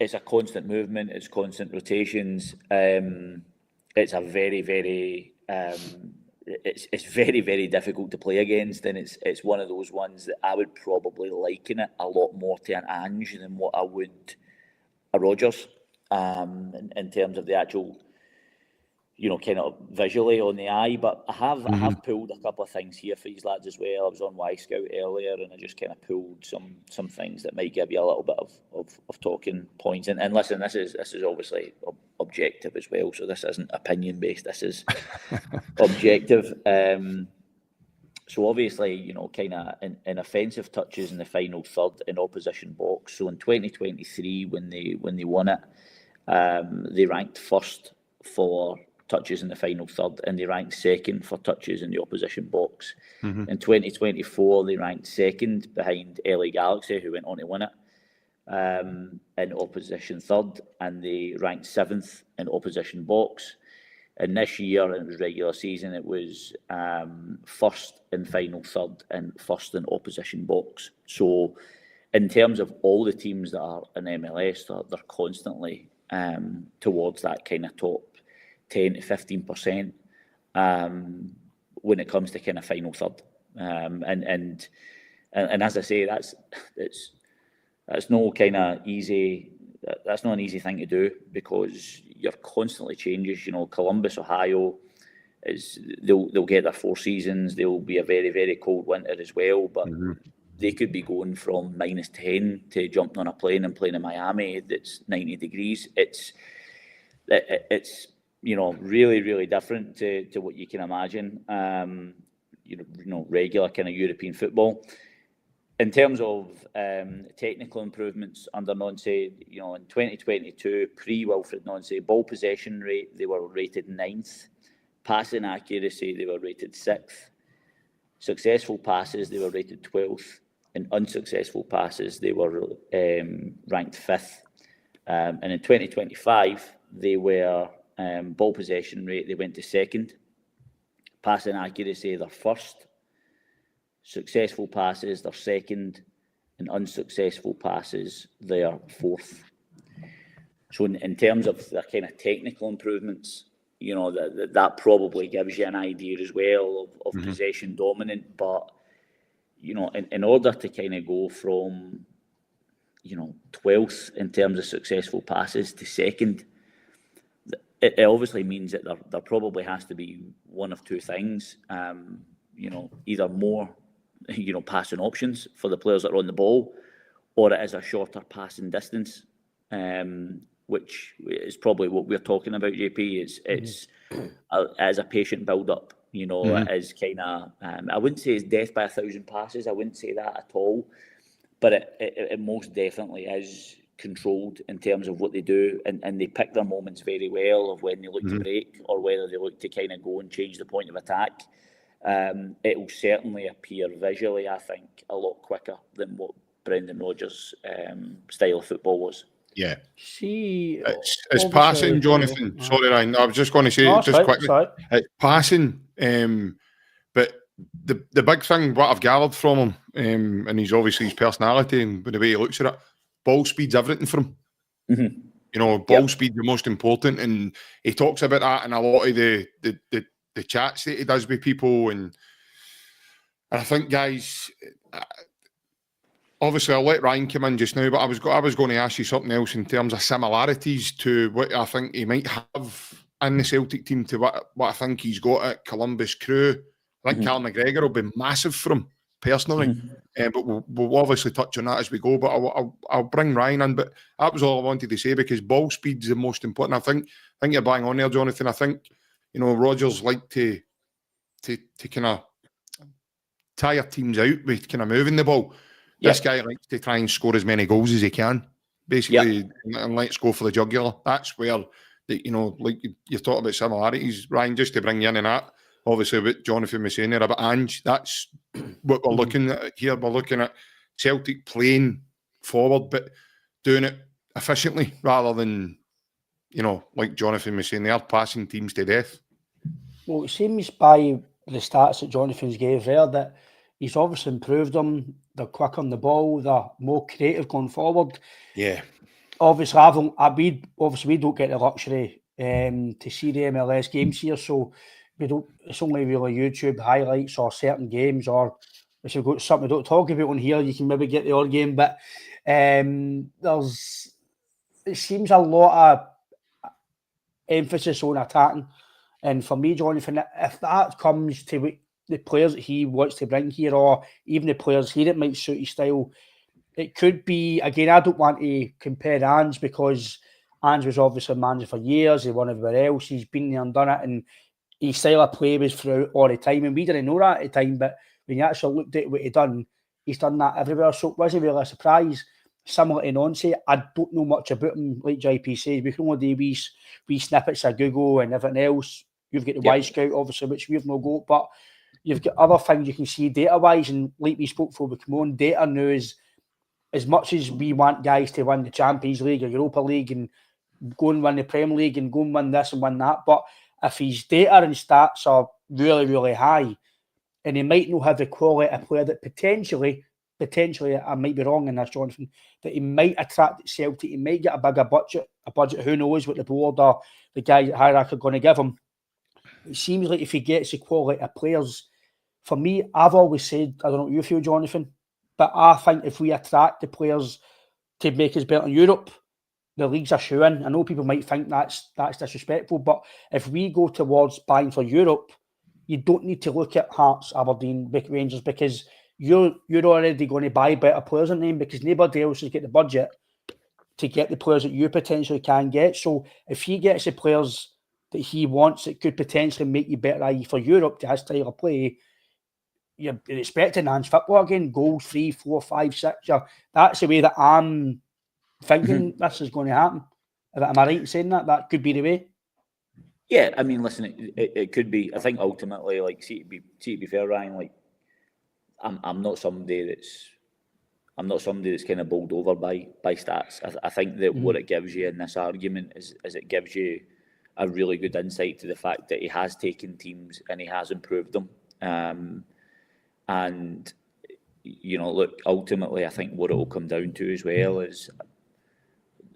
it's a constant movement, it's constant rotations. It's a very, very it's very, very difficult to play against, and it's one of those ones that I would probably liken it a lot more to an Ange than what I would a Rodgers, in terms of the actual, you know, kind of visually on the eye. But I have pulled a couple of things here for these lads as well. I was on Y Scout earlier, and I just kind of pulled some things that might give you a little bit of talking points. And listen, this is obviously objective as well, so this isn't opinion based. This is objective. So obviously, you know, kind of in offensive touches in the final third in opposition box. So in 2023, when they won it, they ranked first for touches in the final third, and they ranked second for touches in the opposition box. Mhm. In 2024, they ranked second behind LA Galaxy, who went on to win it, in opposition third, and they ranked seventh in opposition box. And this year, it was regular season, it was first in final third and first in opposition box. So in terms of all the teams that are in MLS, they're constantly towards that kind of top 10 to 15% when it comes to kind of final third. And as I say, that's no kind of easy. That's not an easy thing to do, because you're constantly changes. You know, Columbus, Ohio, they'll get their 4 seasons. There will be a very, very cold winter as well, but they could be going from -10 to jumping on a plane and playing in Miami that's 90 degrees. It's you know, really, really different to what you can imagine. You know, regular kind of European football. In terms of technical improvements under Nancy, you know, in 2022, pre-Wilfried Nancy, ball possession rate, they were rated 9th. Passing accuracy, they were rated 6th. Successful passes, they were rated 12th. And unsuccessful passes, they were ranked 5th. And in 2025, they were ball possession rate, they went to 2nd. Passing accuracy, they're 1st. Successful passes, they're 2nd, and unsuccessful passes, they are 4th. So in terms of the kind of technical improvements, you know, that probably gives you an idea as well of possession dominant. But, you know, in order to kind of go from, you know, 12th in terms of successful passes to 2nd, it obviously means that there probably has to be one of two things. You know, either more, you know, passing options for the players that are on the ball, or it is a shorter passing distance, which is probably what we're talking about, JP. It's as a patient build-up, you know. It is kind of, I wouldn't say it's death by 1,000 passes, I wouldn't say that at all, but it most definitely is controlled in terms of what they do, and they pick their moments very well of when they look to break, or whether they look to kind of go and change the point of attack. It will certainly appear visually, I think, a lot quicker than what Brendan Rodgers' style of football was. Yeah. See, it's passing, Jonathan. Sorry, Ryan. I was just going to say quickly. It's passing, but the big thing, what I've gathered from him, and he's obviously his personality and the way he looks at it, ball speed's everything for him. You know, ball speed's the most important, and he talks about that in a lot of the chats that he does with people, and I think, guys, obviously I'll let Ryan come in just now, but I was going to ask you something else in terms of similarities to what I think he might have in the Celtic team to what I think he's got at Columbus Crew. I think Callum McGregor will be massive for him personally, but we'll obviously touch on that as we go. But I'll bring Ryan in. But that was all I wanted to say, because ball speed's the most important. I think you're bang on there, Jonathan. I think, you know, Rodgers like to kind of tire teams out with kind of moving the ball. This guy likes to try and score as many goals as he can, basically, and let's go for the jugular. That's where, you know, like you talked about similarities, Ryan, just to bring you in and that. Obviously, what Jonathan was saying there about Ange, that's what we're looking at here. We're looking at Celtic playing forward, but doing it efficiently rather than, you know, like Jonathan was saying, they are passing teams to death. Well, it seems by the stats that Jonathan's gave there that he's obviously improved them. They're quick on the ball. They're more creative going forward. Yeah. Obviously, we don't get the luxury to see the MLS games here, so we don't. It's only really YouTube highlights or certain games, or if you've got something we don't talk about on here, you can maybe get the odd game. But it seems a lot of emphasis on attacking, and for me, Jonathan, if that comes to the players that he wants to bring here, or even the players here that might suit his style, it could be, again, I don't want to compare Ange, because Ange was obviously a manager for years, he won everywhere else, he's been there and done it, and his style of play was throughout all the time, and we didn't know that at the time, but when you actually looked at what he's done that everywhere, so it wasn't really a surprise. similar to Nancy. I don't know much about him, like JP says. We can only do wee snippets of Google and everything else. You've got the Y Scout, obviously, which we've no got, but you've got other things you can see data-wise, and like we spoke before, we come on, data now is, as much as we want guys to win the Champions League or Europa League and go and win the Premier League and go and win this and win that, but if his data and stats are really, really high, and he might not have the quality of player that potentially, I might be wrong in this, Jonathan, that he might attract at Celtic, he might get a bigger budget, who knows what the board or the guys at Hierarchy are going to give him. It seems like if he gets the quality of players, for me, I've always said, I don't know what you feel, Jonathan, but I think if we attract the players to make us better in Europe, the leagues are showing. I know people might think that's disrespectful, but if we go towards buying for Europe, you don't need to look at Hearts, Aberdeen, Rangers, because you're already going to buy better players than them, because nobody else has got the budget to get the players that you potentially can get. So if he gets the players that he wants, it could potentially make you better for Europe to his style of play. You're expecting Ange football again, goals 3, 4, 5, 6. That's the way that I'm thinking this is going to happen. Am I right in saying that? That could be the way? Yeah, I mean, listen, it could be. I think ultimately, like, see to be fair, Ryan, like, I'm not somebody that's kind of bowled over by stats. I think that what it gives you in this argument is it gives you a really good insight to the fact that he has taken teams and he has improved them. And, you know, look, ultimately, I think what it will come down to as well is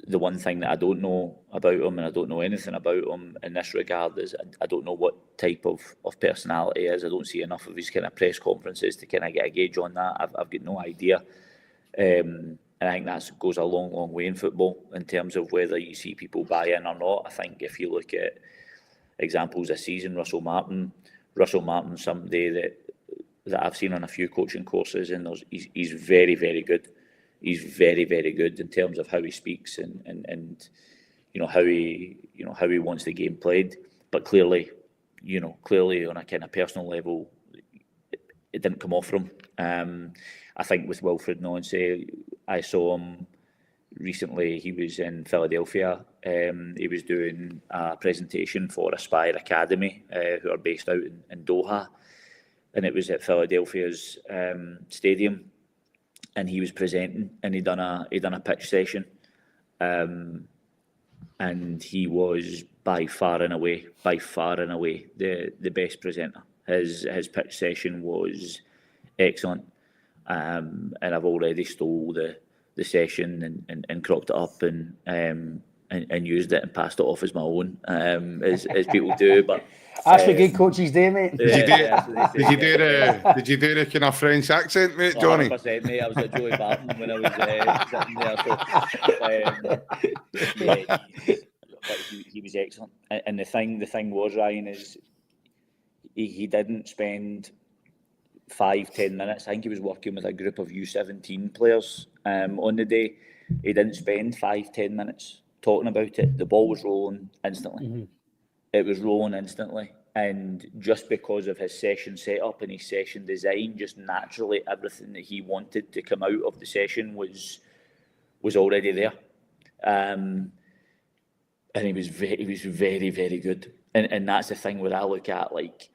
the one thing that I don't know about him, and I don't know anything about him in this regard, is I don't know what type of personality he is. I don't see enough of his kind of press conferences to kind of get a gauge on that. I've got no idea. And I think that goes a long, long way in football in terms of whether you see people buy in or not. I think if you look at examples this season, Russell Martin's somebody that I've seen on a few coaching courses, and he's very, very good. He's very, very good in terms of how he speaks and you know how he wants the game played. But clearly on a kind of personal level, it didn't come off from him. I think with Wilfried Nancy, I saw him recently. He was in Philadelphia. He was doing a presentation for Aspire Academy, who are based out in Doha, and it was at Philadelphia's stadium. And he was presenting, and he done a pitch session, and he was by far and away the best presenter. His pitch session was excellent, and I've already stole the session and cropped it up and used it and passed it off as my own, as people do. But that's what good coaches do, mate. Did you do the kind of French accent, mate, Johnny? 100%, mate. I was a Joey Barton when I was sitting there. So he was excellent. And the thing was, Ryan, is he didn't spend 5-10 minutes. I think he was working with a group of U17 players on the day. He didn't spend 5-10 minutes talking about it. The ball was rolling instantly. It was rolling instantly, and just because of his session setup and his session design, just naturally everything that he wanted to come out of the session was already there, and he was very, very good. And that's the thing where I look at, like,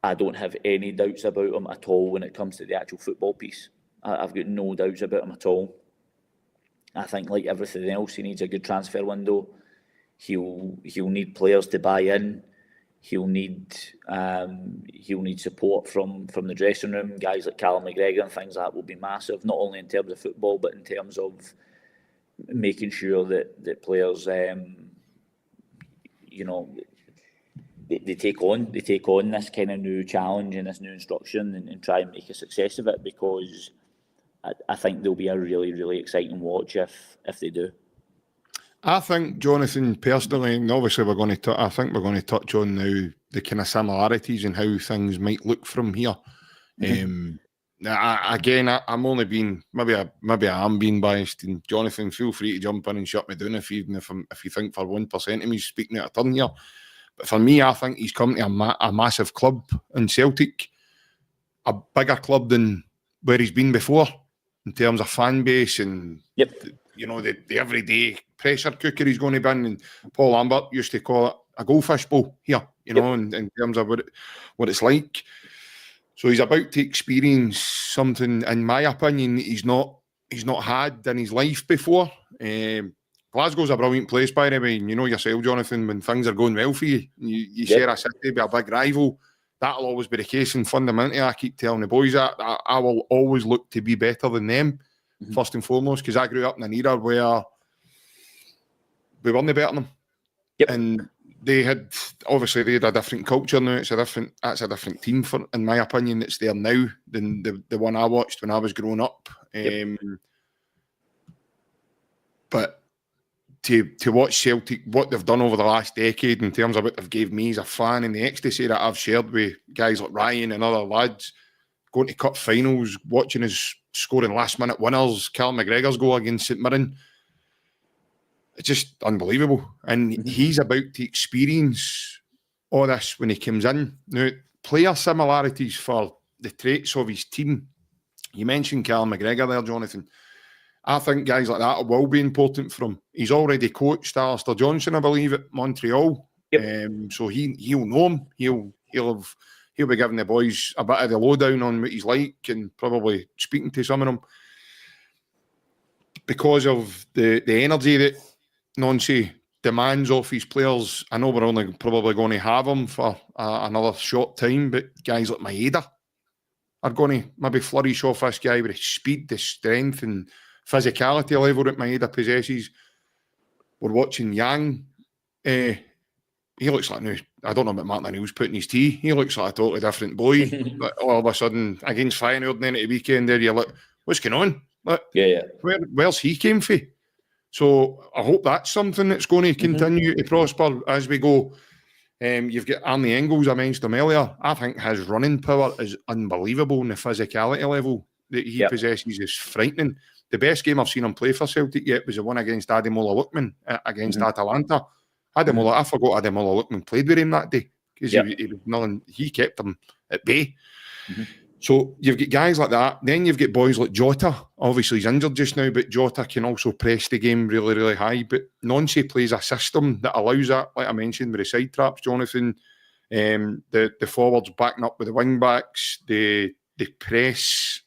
I don't have any doubts about him at all when it comes to the actual football piece. I've got no doubts about him at all. I think, like everything else, he needs a good transfer window. He'll need players to buy in. He'll need support from the dressing room. Guys like Callum McGregor and things like that will be massive, not only in terms of football, but in terms of making sure that players, they take on this kind of new challenge and this new instruction and try and make a success of it, because I think they'll be a really, really exciting watch if they do. I think, Jonathan, personally, and obviously we're going to touch on now the kind of similarities and how things might look from here. I'm only being maybe I am being biased, and Jonathan, feel free to jump in and shut me down if you think for 1% of me speaking out of turn here. But for me, I think he's come to a massive club in Celtic, a bigger club than where he's been before. in terms of fan base and Yep. the everyday pressure cooker he's going to be in. And Paul Lambert used to call it a goldfish bowl here, in terms of what it's like. So he's about to experience something, in my opinion, he's not had in his life before. Glasgow's a brilliant place, by the way. And you know yourself, Jonathan, when things are going well for you, you share a city with a big rival. That'll always be the case. And fundamentally, I keep telling the boys that I will always look to be better than them, first and foremost, because I grew up in an era where we weren't better than them. Yep. And they had a different culture now. That's a different team, in my opinion, that's there now than the one I watched when I was growing up. But to watch Celtic, what they've done over the last decade in terms of what they've gave me as a fan, and the ecstasy that I've shared with guys like Ryan and other lads, going to cup finals, watching us scoring last minute winners, Callum McGregor's goal against St Mirren, it's just unbelievable. And he's about to experience all this when he comes in. Now, player similarities for the traits of his team. You mentioned Callum McGregor there, Jonathan. I think guys like that will be important for him. He's already coached Alistair Johnson, I believe, at Montreal. Yep. So he'll know him. He'll be giving the boys a bit of the lowdown on what he's like and probably speaking to some of them. Because of the energy that Nancy demands off his players, I know we're only probably going to have him for another short time, but guys like Maeda are going to maybe flourish off this guy with the speed, the strength and physicality level that Maeda possesses. We're watching Yang. He looks like, now, I don't know about Martin O'Neill's putting his tea. He looks like a totally different boy. But all of a sudden, against Feyenoord then at the weekend there, you're like, what's going on? Like, where's he came from? So I hope that's something that's going to continue to prosper as we go. You've got Arnie Engels, I mentioned him earlier. I think his running power is unbelievable, and the physicality level that he possesses is frightening. The best game I've seen him play for Celtic yet was the one against Ademola Lookman against Atalanta. I forgot Ademola Lookman played with him that day because he kept him at bay. So you've got guys like that. Then you've got boys like Jota. Obviously he's injured just now, but Jota can also press the game really, really high. But Nancy plays a system that allows that, like I mentioned, with the side traps, Jonathan. The forwards backing up with the wing backs, the press.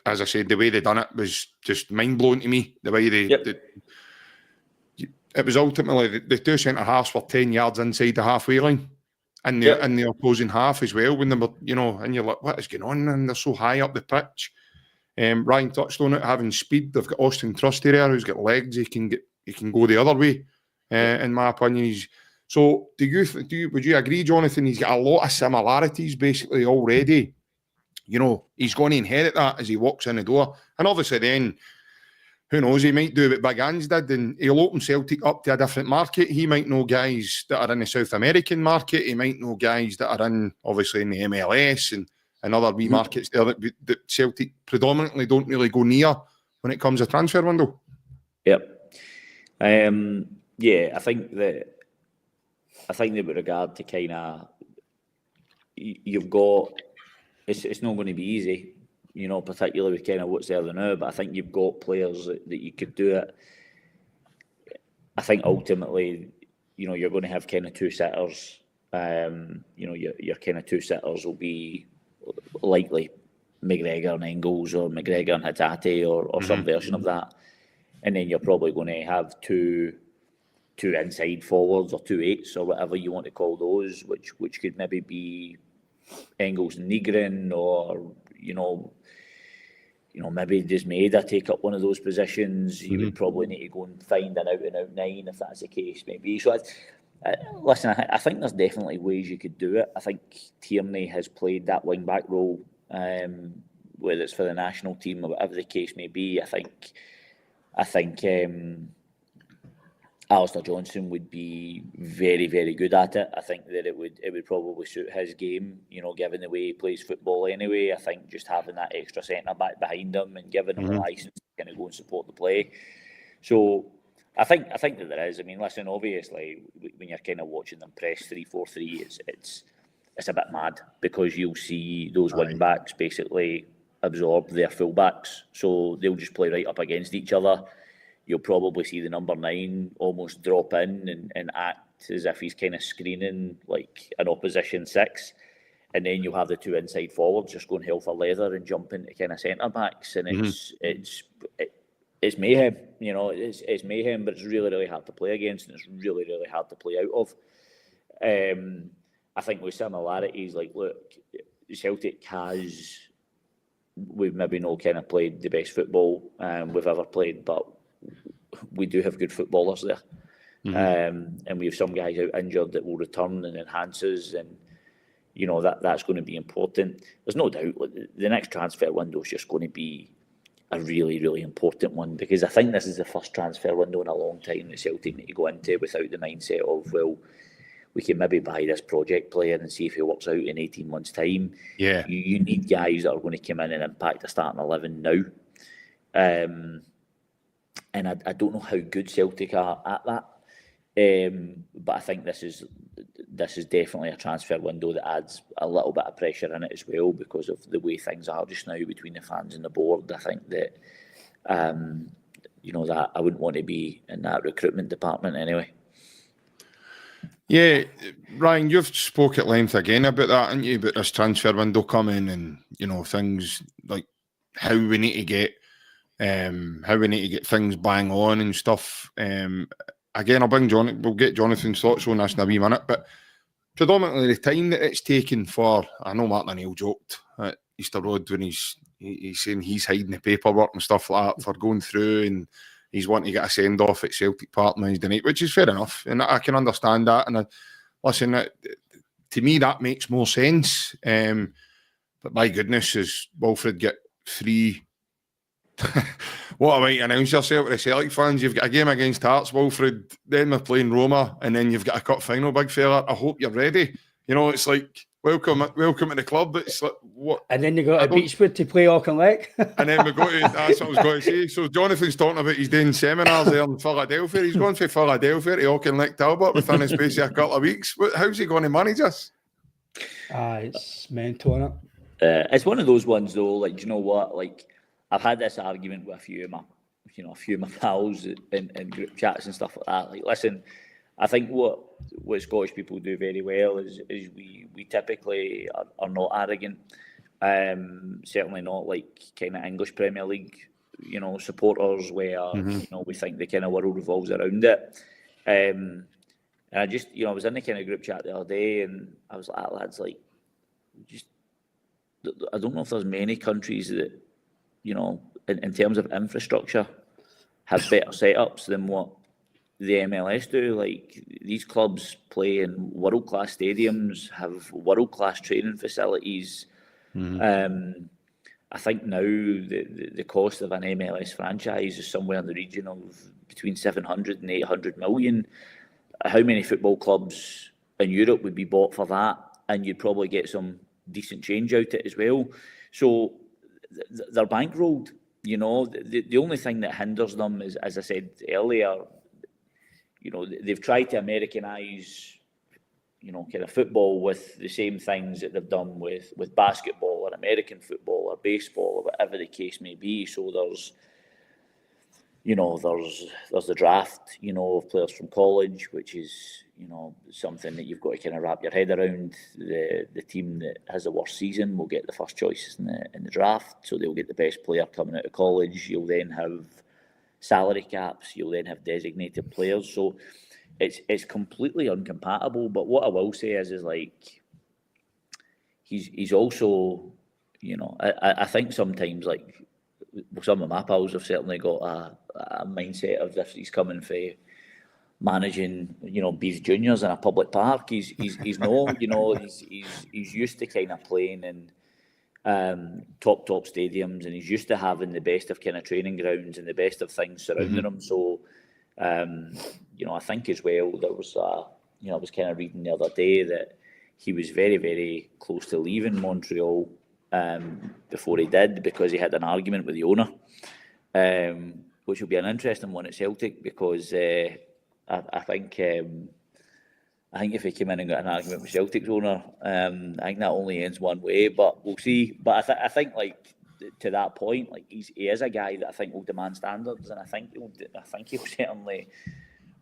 As I said, the way they done it was just mind blowing to me. The way it was ultimately the two centre halves were 10 yards inside the halfway line. In the opposing half as well, when they were, and you're like, what is going on? And they're so high up the pitch. Ryan touched on it, having speed. They've got Austin Trusty there, who's got legs. He can go the other way. In my opinion, would you agree, Jonathan? He's got a lot of similarities basically already. He's going to inherit that as he walks in the door, and obviously then, who knows, he might do what Big Ange did and he'll open Celtic up to a different market. He might know guys that are in the South American market. He might know guys that are obviously in the MLS and other wee markets there that Celtic predominantly don't really go near when it comes to transfer window. Yep. I think that with regard to kind of, you've got, it's not going to be easy. Particularly with kind of what's there now, but I think you've got players that you could do it. I think ultimately, you're going to have kind of two sitters. Your kind of two sitters will be likely McGregor and Engels or McGregor and Hatate or some version of that. And then you're probably going to have two inside forwards or 2/8s or whatever you want to call those, which could maybe be Engels and Nygren, or maybe does Maeda take up one of those positions? You would probably need to go and find an out-and-out 9 if that's the case, maybe. So, listen, I think there's definitely ways you could do it. I think Tierney has played that wing-back role, whether it's for the national team or whatever the case may be. I think Alistair Johnson would be very, very good at it. I think that it would probably suit his game, given the way he plays football anyway. I think just having that extra centre back behind him and giving him a licence to kind of go and support the play. So I think that there is. I mean, listen, obviously when you're kind of watching them press 3-4-3, it's a bit mad, because you'll see those wing backs basically absorb their full backs, so they'll just play right up against each other. You'll probably see the number 9 almost drop in and act as if he's kind of screening like an opposition 6, and then you'll have the 2 inside forwards just going hell for leather and jumping to kind of centre backs, and it's mayhem. You know, it's mayhem, but it's really hard to play against, and it's really hard to play out of. I think with similarities, like, look, Celtic we've maybe not kind of played the best football we've ever played, but we do have good footballers there. And we have some guys out injured that will return and enhances, and you know that's going to be important. There's no doubt the next transfer window is just going to be a really important one, because I think this is the first transfer window in a long time that Celtic need to go into without the mindset of, well, we can maybe buy this project player and see if he works out in 18 months' time. Yeah, you need guys that are going to come in and impact the starting 11 now. And I don't know how good Celtic are at that. But I think this is definitely a transfer window that adds a little bit of pressure in it as well, because of the way things are just now between the fans and the board. I think that that I wouldn't want to be in that recruitment department anyway. Yeah, Ryan, you've spoke at length again about that, haven't you? About this transfer window coming, and things like how we need to get things bang on and stuff. Again, we'll get Jonathan's thoughts on this in a wee minute, but predominantly the time that it's taken for, I know Martin O'Neill joked at Easter Road when he's saying he's hiding the paperwork and stuff like that for going through, and he's wanting to get a send-off at Celtic Park on Wednesday night, which is fair enough, and I can understand that. And to me, that makes more sense. But my goodness, as Wilfried get 3... what a way to announce yourself to the Celtic fans. You've got a game against Hearts, Wilfried, then we're playing Roma, and then you've got a cup final, big fella. I hope you're ready. It's like, welcome to the club. It's like, what? And then you go to Beachwood to play Auchinleck. And then we go to, that's what I was going to say. So Jonathan's talking about he's doing seminars there in Philadelphia. He's going from Philadelphia to Auchinleck Talbot within a space of a couple of weeks. How's he going to manage us? It's mental, isn't it? It's one of those ones though, like, do you know what? Like, I've had this argument with a few of my pals in group chats and stuff like that. Like, listen, I think what Scottish people do very well is we typically are not arrogant. Certainly not like kind of English Premier League, supporters where we think the kind of world revolves around it. And I just, I was in the kind of group chat the other day, and I was like, lads, like, I don't know if there's many countries that, in terms of infrastructure, have better setups than what the MLS do. Like, these clubs play in world-class stadiums, have world-class training facilities. I think now the cost of an MLS franchise is somewhere in the region of between 700 and 800 million. How many football clubs in Europe would be bought for that? And you'd probably get some decent change out of it as well. So they're bankrolled. The only thing that hinders them is, as I said earlier, they've tried to Americanise, kind of football with the same things that they've done with basketball or American football or baseball or whatever the case may be. So there's the draft, of players from college, which is, something that you've got to kind of wrap your head around. The team that has the worst season will get the first choices in the draft, so they'll get the best player coming out of college. You'll then have salary caps. You'll then have designated players. So it's completely incompatible. But what I will say is like, he's also, I think sometimes, like, some of my pals have certainly got a mindset of if he's coming for managing, Bees Juniors in a public park. He's not, he's used to kind of playing in top stadiums, and he's used to having the best of kind of training grounds and the best of things surrounding him. So, I think as well, there was I was kind of reading the other day that he was very, very close to leaving Montreal before he did, because he had an argument with the owner, which will be an interesting one at Celtic, because I think I think if he came in and got an argument with Celtic's owner, I think that only ends one way. But we'll see. But I think like to that point, like he is a guy that I think will demand standards, and I think he'll certainly.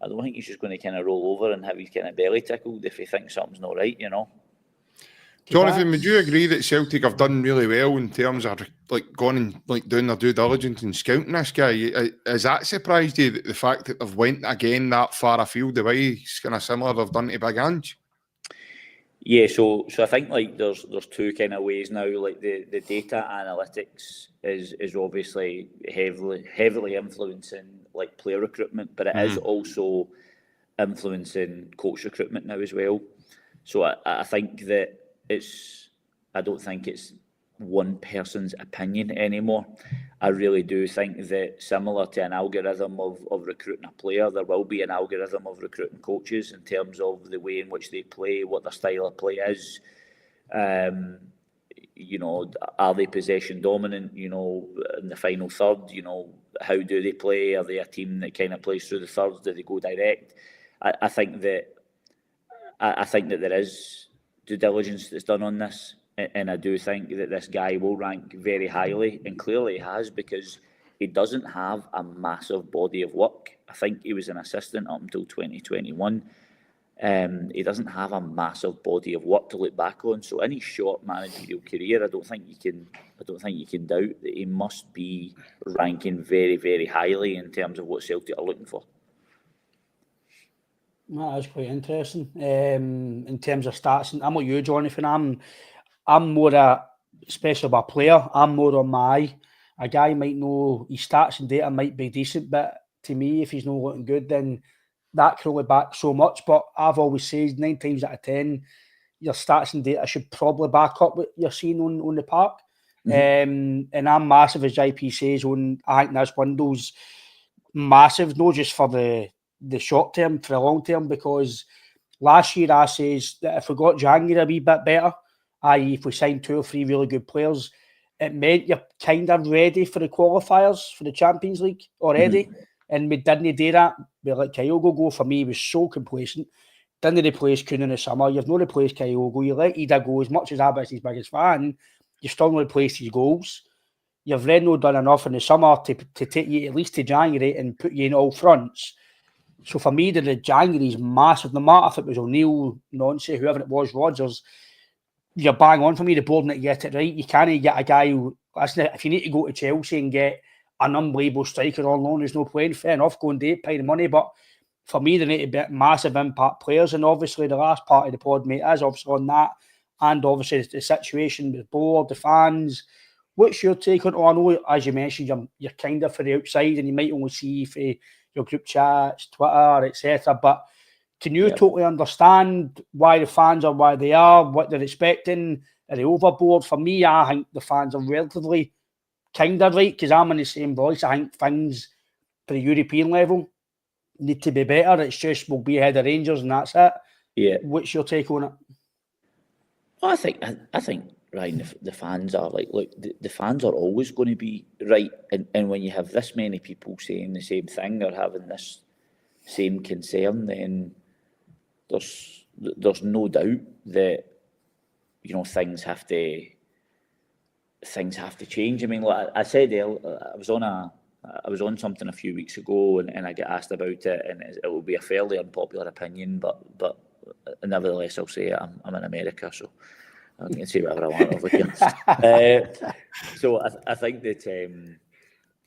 I don't think he's just going to kind of roll over and have his kind of belly tickled if he thinks something's not right, you know. Jonathan, would you agree that Celtic have done really well in terms of like going and like doing their due diligence and scouting this guy? Has that surprised you, the fact that they've went again that far afield, the way it's kind of similar they've done to Big Ange? Yeah, so I think like there's two kind of ways now. Like the data analytics is obviously heavily influencing like player recruitment, but it is also influencing coach recruitment now as well. So I think that I don't think it's one person's opinion anymore. I really do think that similar to an algorithm of recruiting a player, there will be an algorithm of recruiting coaches in terms of the way in which they play, what their style of play is. You know, are they possession dominant, you know, in the final third? You know, how do they play? Are they a team that kind of plays through the thirds? Do they go direct? I think that there is due diligence that's done on this, and I do think that this guy will rank very highly, and clearly he has, because he doesn't have a massive body of work. I think he was an assistant up until 2021. He doesn't have a massive body of work to look back on. So in his short managerial career, I don't think you can doubt that he must be ranking very, very highly in terms of what Celtic are looking for. That is quite interesting. In terms of stats, and I'm like you, Jonathan. I'm more especially by player. I'm more on a guy might know his stats and data might be decent, but to me, if he's not looking good, then that can only back so much. But I've always said 9 times out of 10, your stats and data should probably back up what you're seeing on the park. And I'm massive, as JP says, I think this window's massive, not just for the short term, for the long term, because last year I says that if we got January a wee bit better, i.e. if we signed 2 or 3 really good players, it meant you're kind of ready for the qualifiers for the Champions League already. And we didn't do that. We let Kyogo go. For me, he was so complacent. Didn't replace Kuhn in the summer. You've not replaced Kyogo. You let Ida go. As much as I'm his biggest fan, you've still not replaced his goals. You've then not done enough in the summer to take you at least to January and put you in all fronts. So for me, the January is massive. No matter if it was O'Neill, Nancy, whoever it was, Rodgers, you're bang on for me. The board that you get it right. You can't get a guy who, if you need to go to Chelsea and get an unbelievable striker on loan who's no playing, fair enough, go and do it, pay the money. But for me, they need to be massive impact players. And obviously, the last part of the pod, mate, is obviously on that. And obviously, the situation with the board, the fans. What's your take on it? I know, as you mentioned, you're kind of for the outside and you might only see for your group chats, Twitter, etc. But can you totally understand why the fans are why they are, what they're expecting? Are they overboard? For me, I think the fans are relatively kind of right, because I'm in the same voice. I think things for the European level need to be better. It's just we'll be ahead of Rangers and that's it. Yeah. What's your take on it? Well, I think Ryan, the fans are like, look, the fans are always going to be right, and when you have this many people saying the same thing or having this same concern, then there's no doubt that, you know, things have to change. I mean, like I said earlier, I was on something a few weeks ago, and I get asked about it, and it will be a fairly unpopular opinion, but nevertheless, I'll say it. I'm in America, so I can say whatever I want over here. So I think that.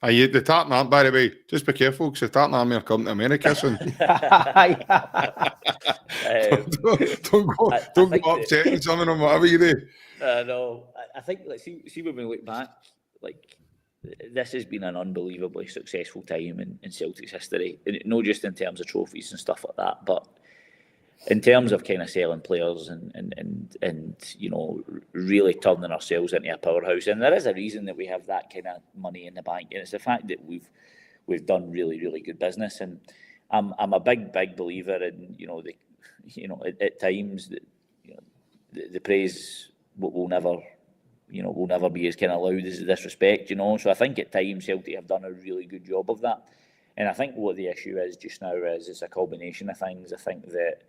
The Tartan Army, by the way, just be careful, because the Tartan Army are coming to America soon. Don't go upsetting someone on whatever you do. No, I think, see when we look back, like, this has been an unbelievably successful time in Celtic's history, not just in terms of trophies and stuff like that, but in terms of kind of selling players and you know, really turning ourselves into a powerhouse. And there is a reason that we have that kind of money in the bank, and it's the fact that we've done really, really good business. And I'm a big believer in, at times that, you know, the praise will never be as kind of loud as the disrespect, you know. So I think at times Celtic have done a really good job of that. And I think what the issue is just now is it's a combination of things. I think that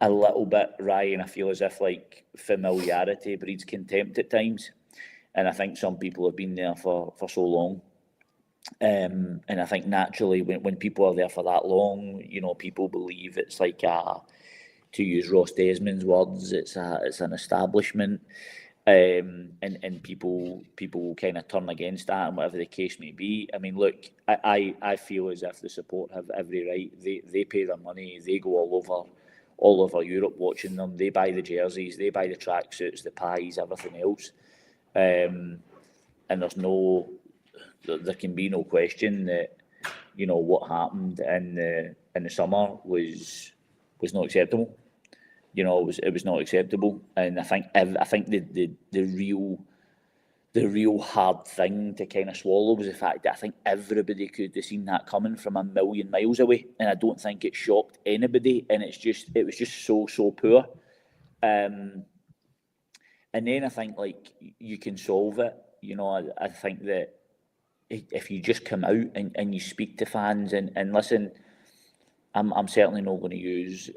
a little bit, Ryan. I feel as if like familiarity breeds contempt at times, and I think some people have been there for so long. And I think naturally, when people are there for that long, you know, people believe it's like to use Ross Desmond's words, it's an establishment, and people kind of turn against that, and whatever the case may be. I mean, look, I feel as if the support have every right. They pay their money. They go all over Europe watching them. They buy the jerseys. They buy the tracksuits, the pies, everything else. And there can be no question that, you know, what happened in the summer was not acceptable. You know, it was not acceptable, and I think the real hard thing to kind of swallow was the fact that I think everybody could have seen that coming from a million miles away, and I don't think it shocked anybody, and it was just so poor. And then I think like you can solve it. You know, I think that if you just come out and you speak to fans and listen, I'm certainly not going to use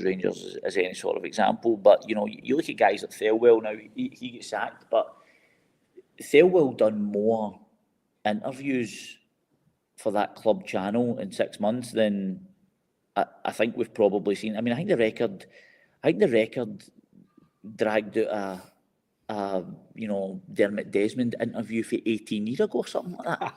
Rangers as any sort of example, but you know, you look at guys like Thelwell now. He gets sacked, but Thelwell done more interviews for that club channel in 6 months than I think we've probably seen. I mean, I think the record dragged out a Dermot Desmond interview for 18 years ago or something like that.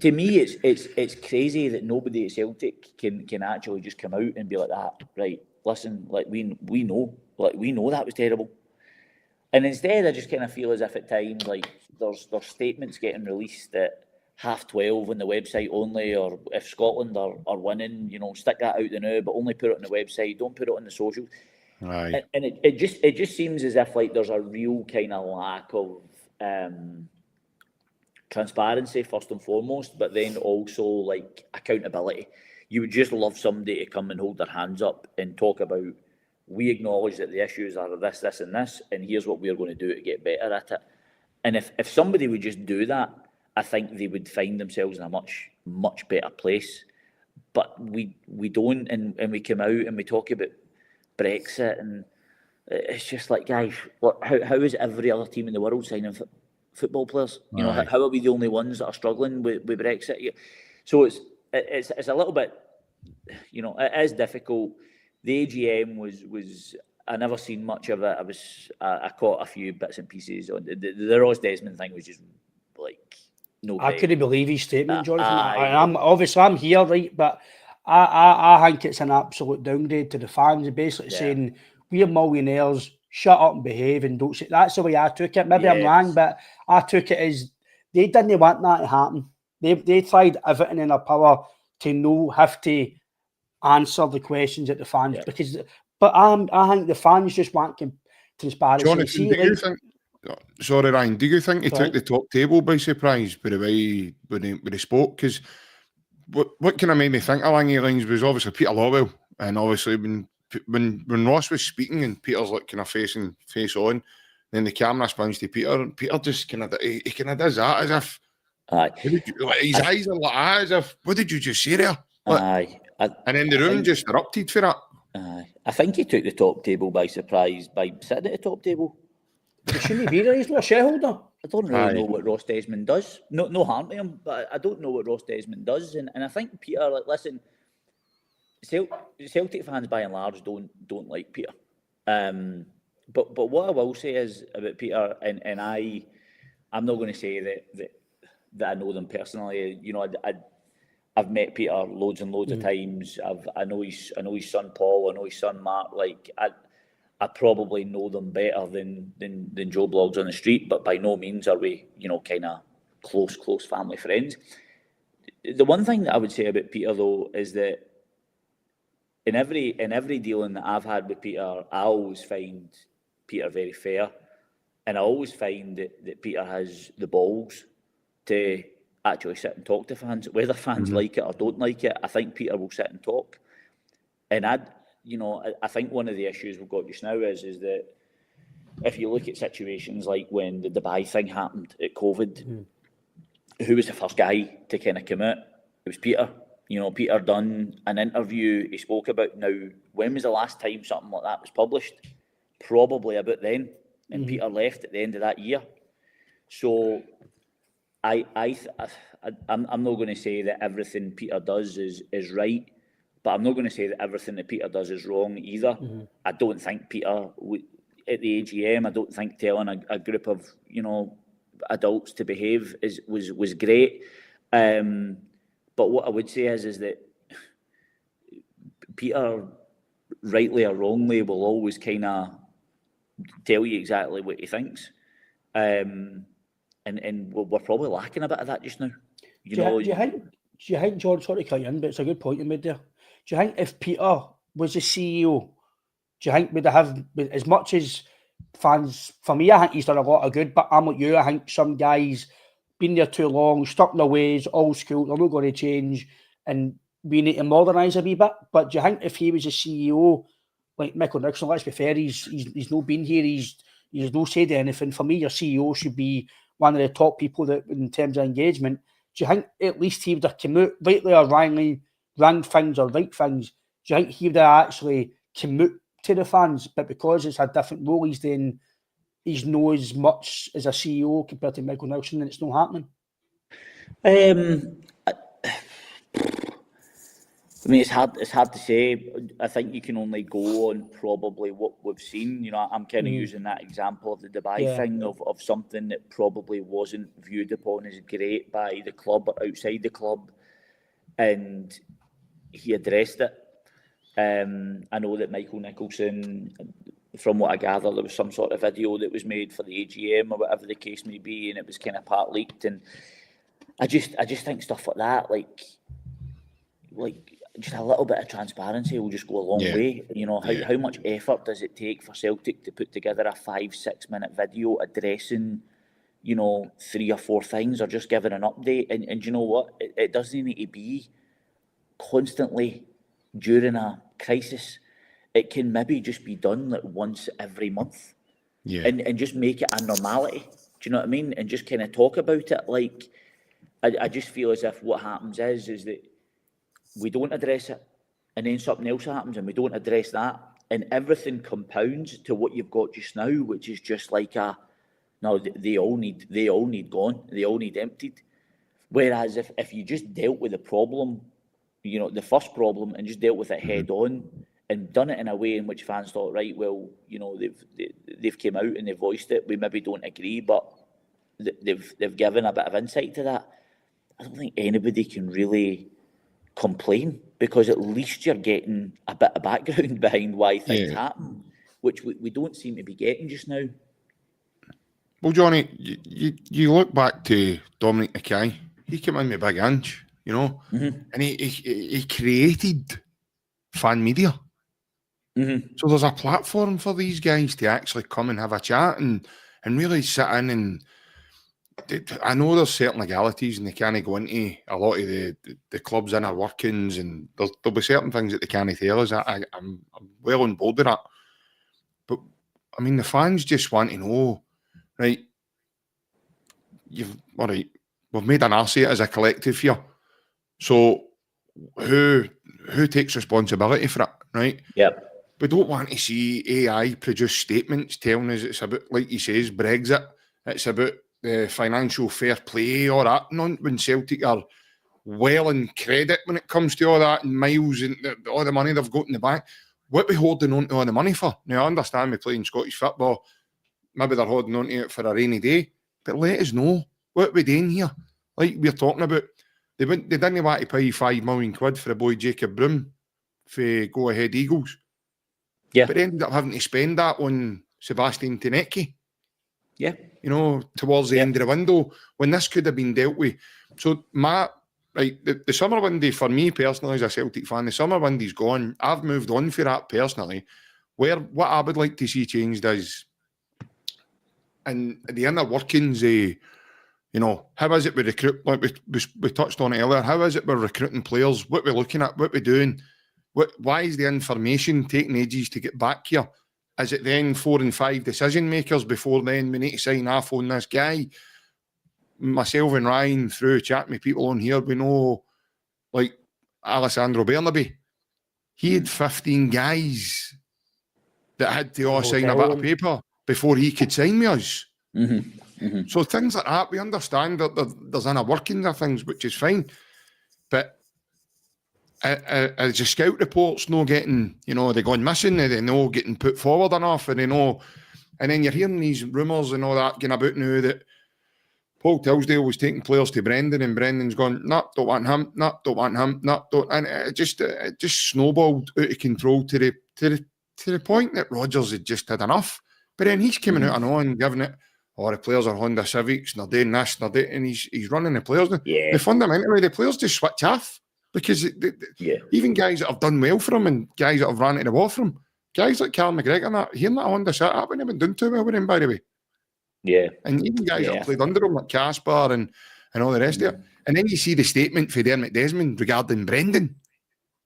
To me, it's crazy that nobody at Celtic can actually just come out and be like that. Right, listen, like we know that was terrible, and instead I just kind of feel as if at times like there's statements getting released at 12:30 on the website only, or if Scotland are winning, you know, stick that out the now, but only put it on the website. Don't put it on the socials. Aye. And it just seems as if like there's a real kind of lack of transparency first and foremost, but then also like accountability. You would just love somebody to come and hold their hands up and talk about, we acknowledge that the issues are this, and this, and here's what we're going to do to get better at it. And if somebody would just do that, I think they would find themselves in a much better place. But we don't, and we come out and we talk about Brexit, and it's just like, guys, how is every other team in the world signing football players? You know, how are we the only ones that are struggling with Brexit? So it's a little bit, you know, it is difficult. The AGM was I never seen much of it. I caught a few bits and pieces on the Ross Desmond thing was just like no. I couldn't believe his statement, Jonathan. I'm here, right, but I think it's an absolute downgrade to the fans. Basically saying we're millionaires, shut up and behave and don't say. That's the way I took it. Maybe I'm wrong, but I took it as they didn't want that to happen. They tried everything in their power to have to answer the questions at the fans but I think the fans just want transparency. Jonathan, do you think? Sorry, Ryan. Do you think he took the top table by surprise by the way when he spoke? Because what kind of made me think along these lines was obviously Peter Lawwell, and obviously when Ross was speaking and Peter's like kind of face on, then the camera spins to Peter. Peter just kind of does that as if his eyes are like as if, what did you just say there? And then the room just erupted for that. I think he took the top table by surprise by sitting at the top table. Shouldn't he be there? He's not a shareholder. I don't really know what Ross Desmond does. No harm to him, but I don't know what Ross Desmond does. And I think Peter, like, listen, Celtic fans by and large don't like Peter. But what I will say is about Peter, and I'm not going to say that I know them personally. You know, I've met Peter loads and loads of times. I know his son Paul. I know his son Mark. Like I probably know them better than Joe Blogs on the street, but by no means are we, you know, kind of close family friends. The one thing that I would say about Peter though is that in every dealing that I've had with Peter, I always find Peter very fair, and I always find that Peter has the balls to actually sit and talk to fans, whether fans like it or don't like it. I think Peter will sit and talk, and I think one of the issues we've got just now is that if you look at situations like when the Dubai thing happened at COVID, who was the first guy to kind of come out? It was Peter. Peter done an interview. He spoke about now. When was the last time something like that was published? Probably about then. And Peter left at the end of that year. So I'm not going to say that everything Peter does is right, but I'm not going to say that everything that Peter does is wrong either. I don't think Peter, at the AGM, I don't think telling a group of adults to behave was great. But what I would say is that Peter, rightly or wrongly, will always kind of tell you exactly what he thinks. And we're probably lacking a bit of that just now. Do you think, John, sorry to cut you in, but it's a good point you made there. Do you think if Peter was the CEO, do you think we'd have, as much as fans, for me, I think he's done a lot of good, but I'm like you, I think some guys been there too long, stuck in their ways, old school, they're not going to change, and we need to modernise a wee bit. But do you think if he was a CEO, like Michael Nixon, let's be fair, he's not been here, he's not said anything. For me, your CEO should be one of the top people that, in terms of engagement. Do you think at least he would have come out, rightly or wrongly, wrong things or right things, do you think he would have actually come out to the fans? But because it's a different role, he's not as much as a CEO compared to Michael Nixon, and it's not happening. I mean, it's hard to say. I think you can only go on probably what we've seen. I'm kind of using that example of the Dubai thing of something that probably wasn't viewed upon as great by the club or outside the club, and he addressed it. I know that Michael Nicholson, from what I gather, there was some sort of video that was made for the AGM or whatever the case may be, and it was kind of part leaked. And I just think stuff like that, like just a little bit of transparency will just go a long way. How much effort does it take for Celtic to put together a 5-6 minute video addressing, 3 or 4 things, or just giving an update? And you know what? It doesn't need to be constantly during a crisis. It can maybe just be done like once every month, and just make it a normality. Do you know what I mean? And just kind of talk about it. Like, I just feel as if what happens is that we don't address it, and then something else happens, and we don't address that, and everything compounds to what you've got just now, which is just like they all need gone, they all need emptied. Whereas if you just dealt with the problem, the first problem, and just dealt with it head on, and done it in a way in which fans thought, right, well, they've came out and they've voiced it. We maybe don't agree, but they've given a bit of insight to that. I don't think anybody can really complain, because at least you're getting a bit of background behind why things happen, which we don't seem to be getting just now. Well, Johnny, you look back to Dominic Mackay. He came in with Big Inch, and he created fan media. So there's a platform for these guys to actually come and have a chat and really sit in. And I know there's certain legalities and they can't go into a lot of the club's inner workings, and there'll be certain things that they can't tell us. I'm well on board with that. But I mean, the fans just want to know, right? We've made an arse of it as a collective here. So who takes responsibility for it, right? Yep. We don't want to see AI produce statements telling us it's about, like he says, Brexit. It's about the financial fair play or that. None, when Celtic are well in credit when it comes to all that, and miles and all the money they've got in the bank. What are we holding on to all the money for? Now, I understand we play in Scottish football. Maybe they're holding on to it for a rainy day. But let us know what we're doing here. Like we're talking about, they didn't want to pay £5 million for a boy Jacob Broom for Go Ahead Eagles. Yeah. But they ended up having to spend that on Sebastian Tenecki. Yeah. Towards the end of the window, when this could have been dealt with. So, the summer window, for me personally, as a Celtic fan, the summer window's gone. I've moved on for that personally. What I would like to see changed is, and the inner workings, how is it we recruit, like we touched on it earlier, how is it we're recruiting players, what we're looking at, what we're doing, why is the information taking ages to get back here? Is it then 4 and 5 decision makers before then we need to sign off on this guy? Myself and Ryan, through chatting with people on here, we know, like, Alessandro Bernabe, he had 15 guys that had to all sign a bit of paper before he could sign with us. So things like that, we understand that there's inner workings of things, which is fine. But as the scout reports no getting, they're going missing, they're no getting put forward enough, and and then you're hearing these rumours and all that going about now that Paul Tilsdale was taking players to Brendan, and Brendan's gone, no, don't want him, no, don't want him, no, don't, and it just snowballed out of control to the point that Rodgers had just had enough. But then he's coming out and giving it, the players are Honda Civics, and they're doing this, and they're doing, and he's running the players. Yeah. Fundamentally, the players just switch off, because even guys that have done well for him and guys that have ran to the wall for him, guys like Carl McGregor and that, hearing that Honda set up, wouldn't have been done too well with him, by the way. Yeah. And even guys that played under him, like Caspar and all the rest of it. And then you see the statement for Dermot Desmond regarding Brendan,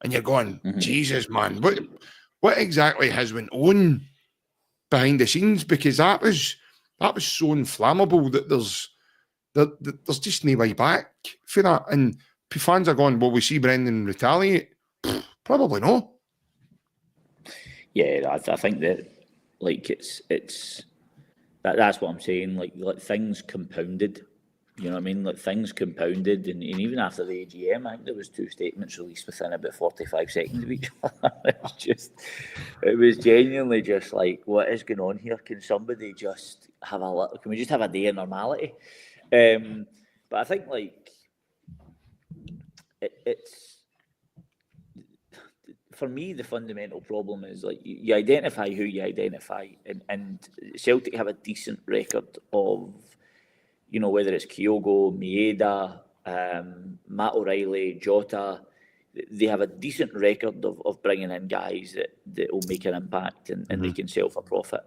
and you're going, Jesus, man, what exactly has went on behind the scenes? Because that was so inflammable that there's just no way back for that. And fans are going, well, we see Brendan retaliate. Probably no. Yeah, I think that, like, that's what I'm saying. Like things compounded. You know what I mean? Like things compounded, and even after the AGM, I think there was 2 statements released within about 45 seconds of each other. It was genuinely just like, what is going on here? Can somebody just have can we just have a day of normality? But I think like it's. For me, the fundamental problem is like you identify who you identify, and Celtic have a decent record of, whether it's Kyogo, Maeda, Matt O'Reilly, Jota, they have a decent record of bringing in guys that will make an impact and they can sell for profit.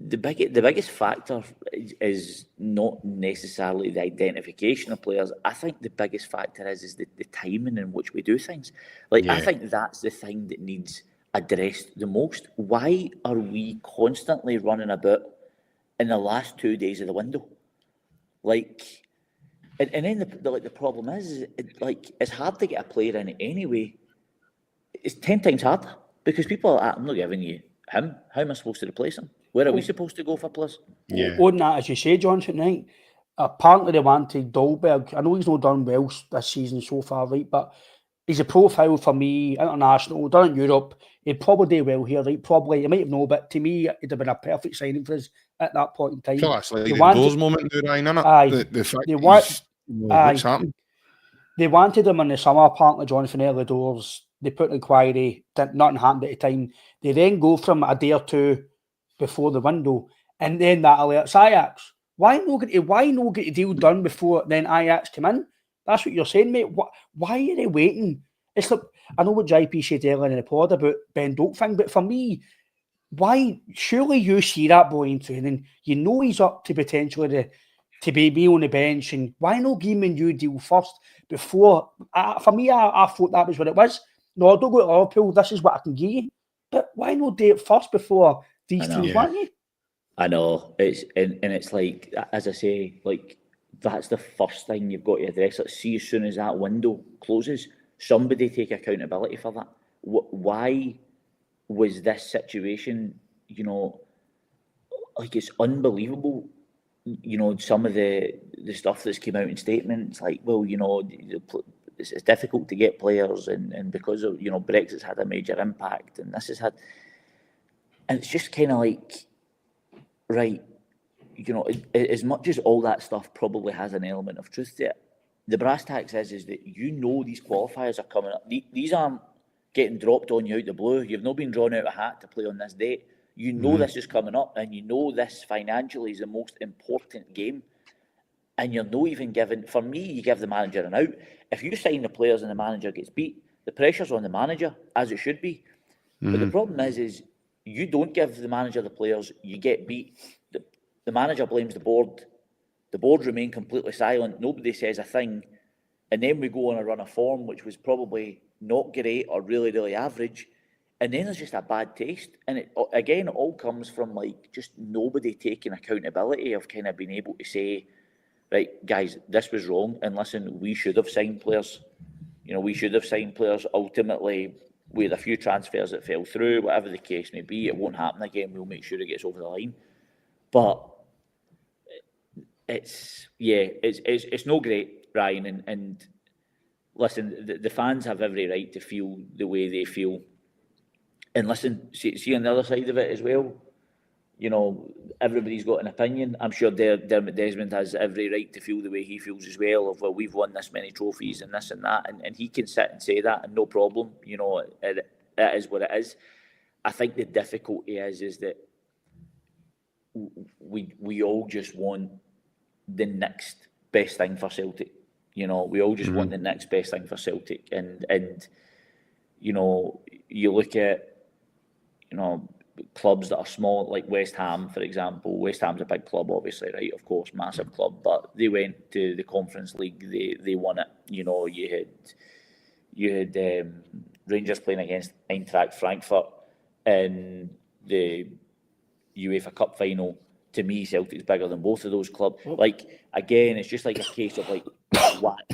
The biggest factor is not necessarily the identification of players. I think the biggest factor is the timing in which we do things. I think that's the thing that needs addressed the most. Why are we constantly running about in the last 2 days of the window? And then the problem is it's hard to get a player in anyway. It's 10 times harder because people are, I'm not giving you him. How am I supposed to replace him? Where are we supposed to go for players? Yeah. On that, as you say, Johnson, right? Apparently they wanted Dolberg. I know he's not done well this season so far, right? But he's a profile for me, international, done in Europe. He'd probably do well here, right? Probably, you might have known, but to me, it'd have been a perfect signing for us at that point in time. So that's like the doors moment, Ryan, isn't it? Aye. The fact what's happened. They wanted him in the summer, apparently, Jonathan, early doors. They put an inquiry, nothing happened at the time. They then go from a day or two before the window, and then that alerts Ajax. Why not get a deal done before then Ajax come in? That's what you're saying, mate. Why are they waiting? It's like, I know what JP said earlier in the pod about Ben Doak thing, but for me, why? Surely you see that boy in training. You know he's up to potentially to be on the bench, and why not give him a new deal first before? For me, I thought that was what it was. No, don't go to Liverpool. This is what I can give you. But why not do it first before these teams want you? I know. It's like, as I say, like that's the first thing you've got to address. Let's see, as soon as that window closes, somebody take accountability for that. Why was this situation, like it's unbelievable. Some of the stuff that's came out in statements, like, well, it's difficult to get players, and because of Brexit's had a major impact, and this has had, and it's just kind of like, right, as much as all that stuff probably has an element of truth to it, the brass tacks is that these qualifiers are coming up. These aren't getting dropped on you out the blue. You've not been drawn out a hat to play on this date. This is coming up, and this financially is the most important game. And you're not even given, for me, you give the manager an out. If you sign the players and the manager gets beat, the pressure's on the manager, as it should be. But the problem is you don't give the manager the players, you get beat. The manager blames the board. The board remain completely silent. Nobody says a thing. And then we go on a run of form, which was probably not great or really, really average. And then there's just a bad taste. And it all comes from like just nobody taking accountability of kind of being able to say, right, guys, this was wrong. And listen, we should have signed players You know, we should have signed players. Ultimately, we had a few transfers that fell through, whatever the case may be. It won't happen again. We'll make sure it gets over the line. But it's no great, Ryan. And listen, the fans have every right to feel the way they feel. And listen, see on the other side of it as well, you know, everybody's got an opinion. I'm sure Dermot Desmond has every right to feel the way he feels as well, of, well, we've won this many trophies and this and that, and he can sit and say that and no problem. You know, it is what it is. I think the difficulty is that we all just want the next best thing for Celtic. You know, we all just want the next best thing for Celtic, and you know, you look at, you know, clubs that are small, like West Ham, for example. West Ham's a big club, obviously, right? Of course, massive club, but they went to the Conference League. They won it. You know, you had Rangers playing against Eintracht Frankfurt in the UEFA Cup final. To me, Celtic's bigger than both of those clubs. Like, again, it's just like a case of like,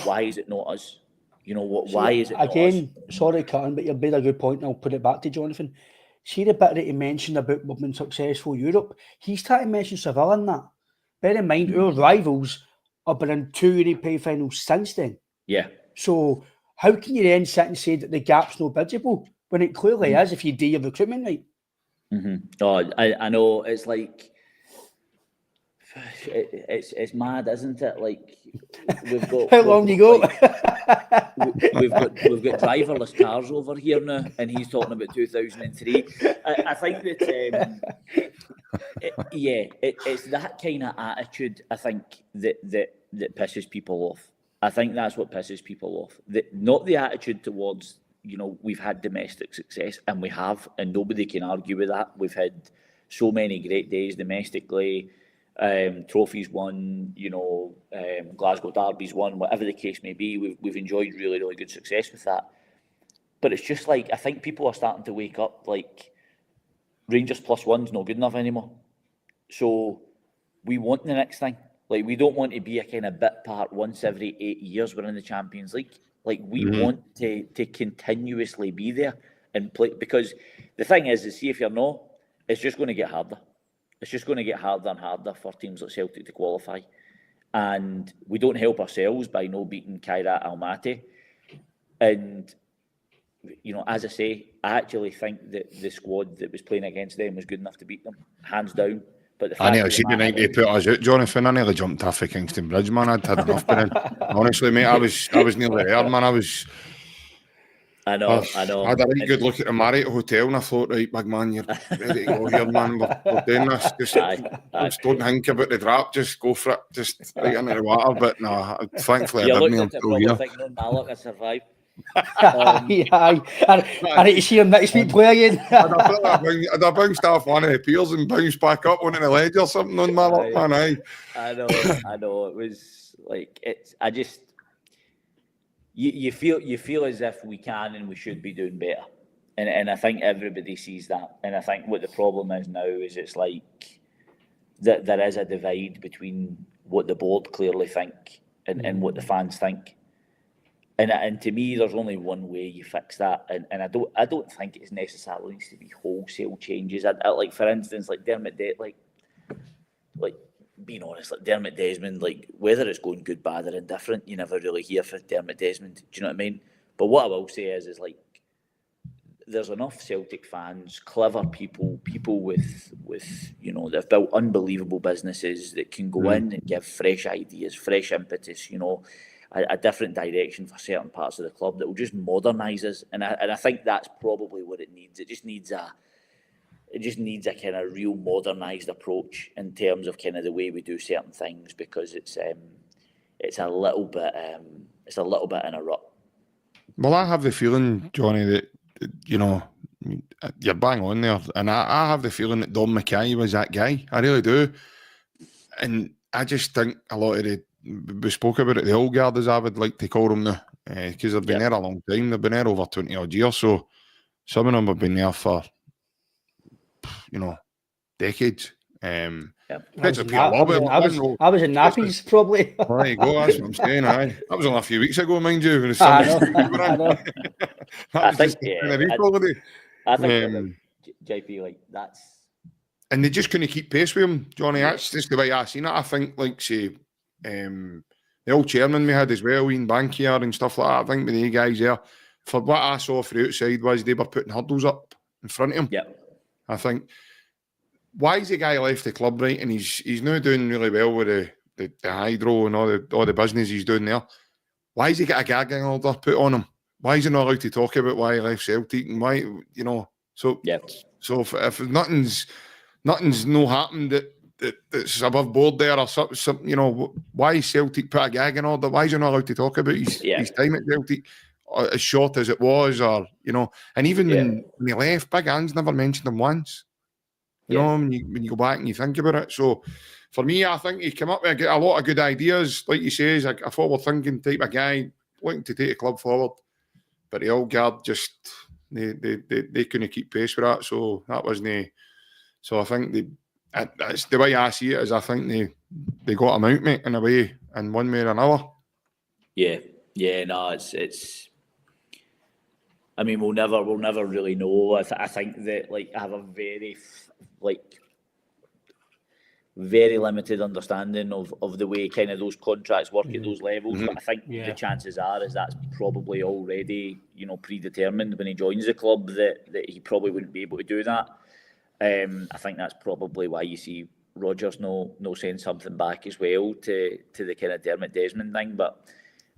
why is it not us? You know what? Why is it again? Not us? Sorry, Cutting, but you made a good point, and I'll put it back to Jonathan. See the bit that he mentioned about we've been successful in Europe. He's trying to mention Seville in that. Bear in mind, our rivals have been in 2 European finals since then. Yeah. So how can you then sit and say that the gap's not bridgeable when it clearly is if you do your recruitment right? Oh, I know. It's like it's mad, isn't it? Like, we've got how long do you go? Like, we've got driverless cars over here now, and he's talking about 2003. I think that it's that kind of attitude. I think that pisses people off. I think that's what pisses people off. Not the attitude towards, you know, we've had domestic success, and we have, and nobody can argue with that. We've had so many great days domestically. Trophies won, you know, Glasgow derbies won, whatever the case may be. We've enjoyed really, really good success with that. But it's just like, I think people are starting to wake up, like, Rangers +1's not good enough anymore. So we want the next thing. Like, we don't want to be a kind of bit part once every 8 years we're in the Champions League. Like, we want to continuously be there and play, because the thing is see, if you're not, it's just going to get harder. It's just going to get harder and harder for teams like Celtic to qualify. And we don't help ourselves by no beating Kairat Almaty. And, you know, as I say, I actually think that the squad that was playing against them was good enough to beat them, hands down. But the fact I nearly seen the night they put us out, Jonathan. I nearly jumped off of Kingston Bridge, man. I'd had enough of it. Honestly, mate, I was nearly there, man. I know. I had a really good look at the Marriott Hotel, and I thought, right, big man, you're ready to go here, man. We're doing this. Just don't think about the drop. Just go for it. Just right into the water. But no, thankfully I didn't. I'm still here. Thinking, Mallock, I survived. I need to see him next week play again. I'd have bounced off one of the piers and bounced back up onto the ledge or something on Mallock, man. I know. It was like, I just. You feel as if we can and we should be doing better, and I think everybody sees that. And I think what the problem is now is it's like that there is a divide between what the board clearly think and what the fans think. And to me, there's only one way you fix that. And I don't think it necessarily needs to be wholesale changes. I like, for instance, like Dermot, like being honest, like Dermot Desmond, like whether it's going good, bad, or indifferent, you never really hear from Dermot Desmond. Do you know what I mean? But what I will say is like there's enough Celtic fans, clever people with you know, they've built unbelievable businesses that can go in and give fresh ideas, fresh impetus, you know, a different direction for certain parts of the club that will just modernise us. And I think that's probably what it needs. It just needs a kind of real modernised approach in terms of kind of the way we do certain things, because it's a little bit in a rut. Well, I have the feeling, Johnny, that, you know, you're bang on there, and I have the feeling that Dom Mackay was that guy. I really do, and I just think a lot of we spoke about it, the old guard, as I would like to call them now, because they've been there a long time. They've been there over 20 odd years, so some of them have been there for, you know, decades, That's a pure love. I was in nappies, probably. There you go, that's what I'm saying. Aye. That was only a few weeks ago, mind you. When the I sun know, I know. that was just a week holiday. I think you're right, JP, like that's. And they just couldn't keep pace with him, Johnny. That's just the way I seen it. I think, like, say, the old chairman we had as well, Ian Bankier and stuff like that. I think with the guys there, for what I saw from the outside was they were putting hurdles up in front of him. Yeah. I think, why is the guy left the club, right? And he's now doing really well with the hydro and all the business he's doing there. Why has he got a gagging order put on him? Why is he not allowed to talk about why he left Celtic and why, you know? So, yeah. So if nothing's no happened that's above board there or something, you know, why is Celtic put a gagging order? Why is he not allowed to talk about his time at Celtic, as short as it was, or, you know? And even when he left, Big Anne's never mentioned him once. You know, when you go back and you think about it. So, for me, I think he came up with a lot of good ideas. Like you say, he's like a forward-thinking type of guy, looking to take the club forward. But the old guard just, they couldn't keep pace with that. So, that wasn't... So, I think that's the way I see it, is I think they got him out, mate, in a way, in one way or another. Yeah, no, it's... I mean, we'll never really know. I think that, like, I have a very limited understanding of the way kind of those contracts work at those levels. But I think the chances are is that's probably already, you know, predetermined when he joins the club that he probably wouldn't be able to do that. I think that's probably why you see Rodgers no saying something back as well to the kind of Dermot Desmond thing. But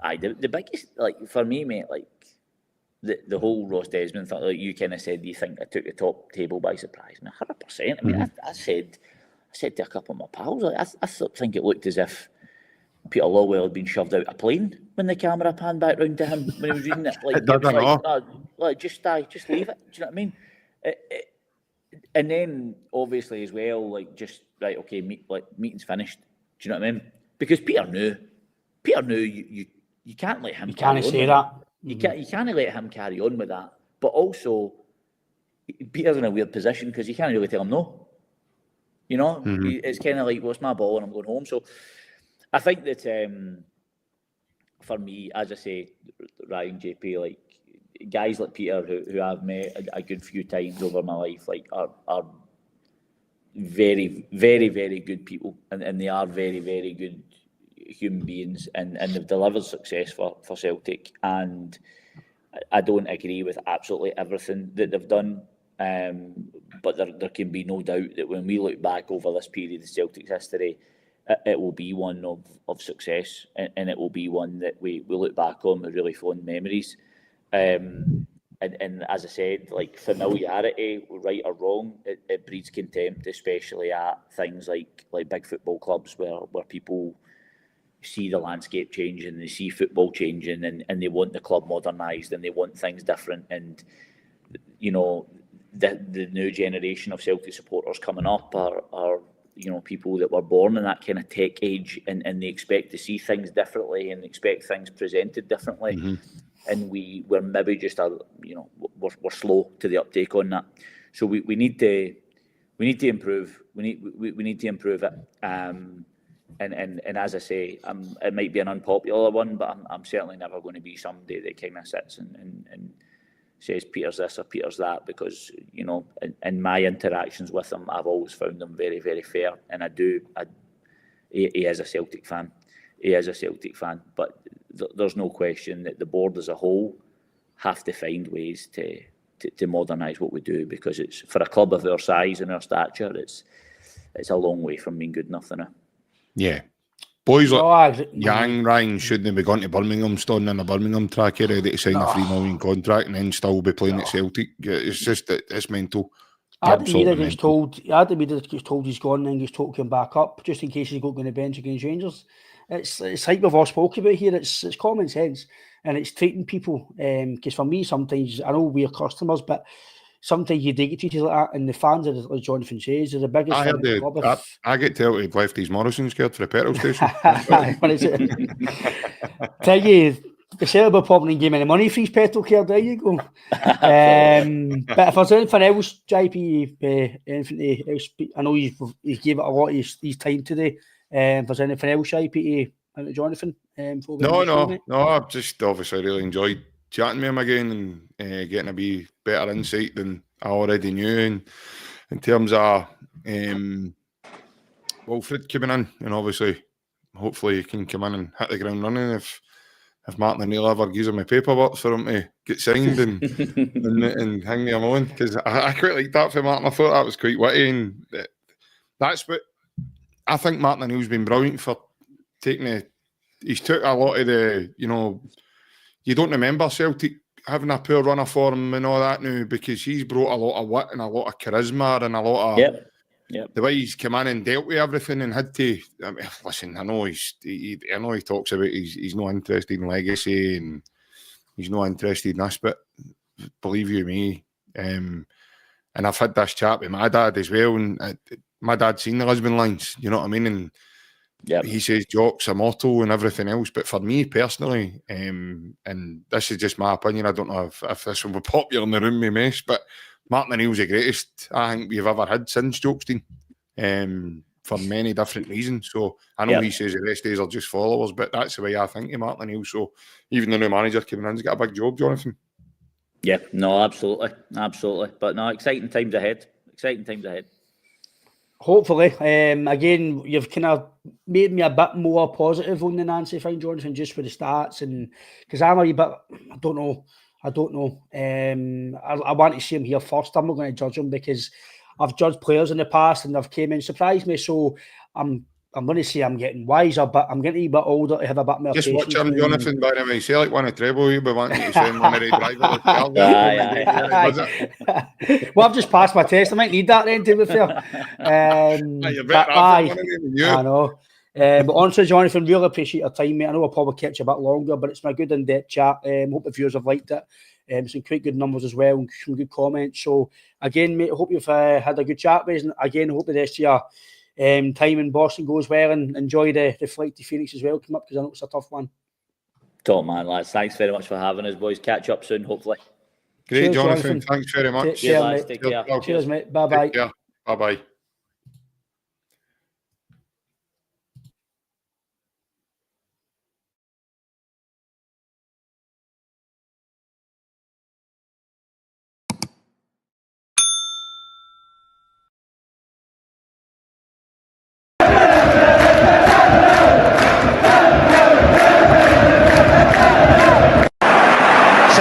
the biggest, like, for me, mate, like, the whole Ross Desmond thing, like you kind of said, do you think I took the top table by surprise? I mean, 100%. I mean, I said to a couple of my pals, like, I think it looked as if Peter Lawwell had been shoved out a plane when the camera panned back round to him when he was reading it. Like, just leave it. Do you know what I mean? And then obviously as well, like, just right, okay, meeting's finished. Do you know what I mean? Because Peter knew you can't let him. You can't say that. You can't let him carry on with that. But also, Peter's in a weird position because you can't really tell him no. You know, it's kind of like, well, it's my ball and I'm going home. So I think that for me, as I say, Ryan, JP, like, guys like Peter who I've met a good few times over my life, like, are very, very, very good people, and they are very, very good human beings, and they've delivered success for Celtic. And I don't agree with absolutely everything that they've done, but there can be no doubt that when we look back over this period of Celtic's history, it will be one of success, and it will be one that we look back on with really fond memories. And as I said, like, familiarity, right or wrong, it breeds contempt, especially at things like big football clubs where people see the landscape changing, they see football changing, and they want the club modernised, and they want things different. And, you know, the new generation of Celtic supporters coming up are you know, people that were born in that kind of tech age, and they expect to see things differently and expect things presented differently. And we're maybe just we're slow to the uptake on that. So we need to improve. We need to improve it. And as I say, it might be an unpopular one, but I'm certainly never going to be somebody that kind of sits and says Peter's this or Peter's that, because, you know, in my interactions with him, I've always found him very, very fair, and he is a Celtic fan. He is a Celtic fan, but there's no question that the board as a whole have to find ways to modernise what we do, because it's, for a club of our size and our stature, it's a long way from being good enough now. Yeah. Boys like Yang, Ryan shouldn't be going to Birmingham, standing in a Birmingham track ready to sign a $3 million contract and then still be playing at Celtic. It's just, it's mental. Adam Meader gets told he's gone, and he's told to come back up just in case he's going to bench against Rangers. It's like we've all spoken about here. It's common sense, and it's treating people. Because for me, sometimes, I know we're customers, but sometimes you do get treated like that, and the fans, as Jonathan says, are the biggest. I get told he'd left his Morrison scared for the petrol station. What is it? Tell you, The Celtic probably give me the money for his petrol care. There you go. But if there's anything else, JP, anything else, I know he's gave it a lot of his time today. If there's anything else, JP, Jonathan? No. I've just obviously really enjoyed chatting with him again and getting a be better insight than I already knew. And in terms of Wilfried coming in, and obviously, hopefully, he can come in and hit the ground running if Martin O'Neill ever gives him my paperwork for him to get signed and and hang me on, because I quite like that for Martin. I thought that was quite witty, and that's what I think Martin O'Neill's been brilliant for taking he's took a lot of the, you don't remember Celtic having a poor runner for him and all that now, because he's brought a lot of wit and a lot of charisma and a lot of the way he's come in and dealt with everything and had to. I mean, listen, I know I know he talks about he's not interested in legacy and he's not interested in us, but believe you me, and I've had this chat with my dad as well, and my dad's seen the Lisbon lines, you know what I mean, and he says Jock's a motto and everything else, but for me personally, and this is just my opinion, I don't know if this will be popular in the room, me mess, but Martin O'Neill's the greatest I think we've ever had since Jokestein, for many different reasons. So I know he says the rest of us are just followers, but that's the way I think of Martin O'Neill. So even the new manager coming in's got a big job, Jonathan. Yeah, no, absolutely. But no, exciting times ahead. Hopefully. Again, you've kind of made me a bit more positive on the Nancy thing, Jonathan, just for the stats, and because I'm a wee bit, I don't know. I want to see him here first. I'm not going to judge him because I've judged players in the past and they've came in and surprised me. So I'm going to say I'm getting wiser, but I'm getting a bit older to have a bit more just patience. Watch him, Jonathan, by the way. Celtic won a treble, you'll be wanting to send one of the drivers. Well, I've just passed my test. I might need that then, to be fair. I know. But honestly, Jonathan, really appreciate your time, mate. I know I'll probably catch you a bit longer, but it's been a good in-depth chat. Hope the viewers have liked it. Some quite good numbers as well, and some good comments. So again, mate, I hope you've had a good chat with us. And again, I hope the rest of your time in Boston goes well, and enjoy the flight to Phoenix as well. Come up, because I know it's a tough one. Top man, lads. Thanks very much for having us, boys. Catch up soon, hopefully. Great, Cheers, Jonathan. Thanks very much. Cheers, lads. mate. Take care. Cheers, mate. Bye-bye. Bye-bye.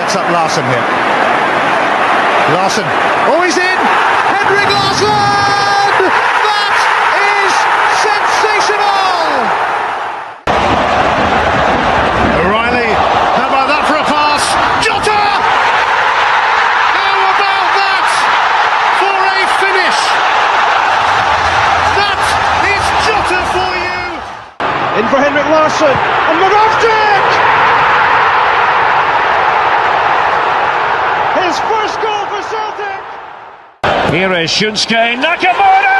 Up Larsson here. Larsson. Oh, he's in! Henrik Larsson! That is sensational! O'Reilly. How about that for a pass? Jota! How about that for a finish? That is Jota for you! In for Henrik Larsson. And Moravcik! His first goal for Celtic! Here is Shunsuke Nakamura!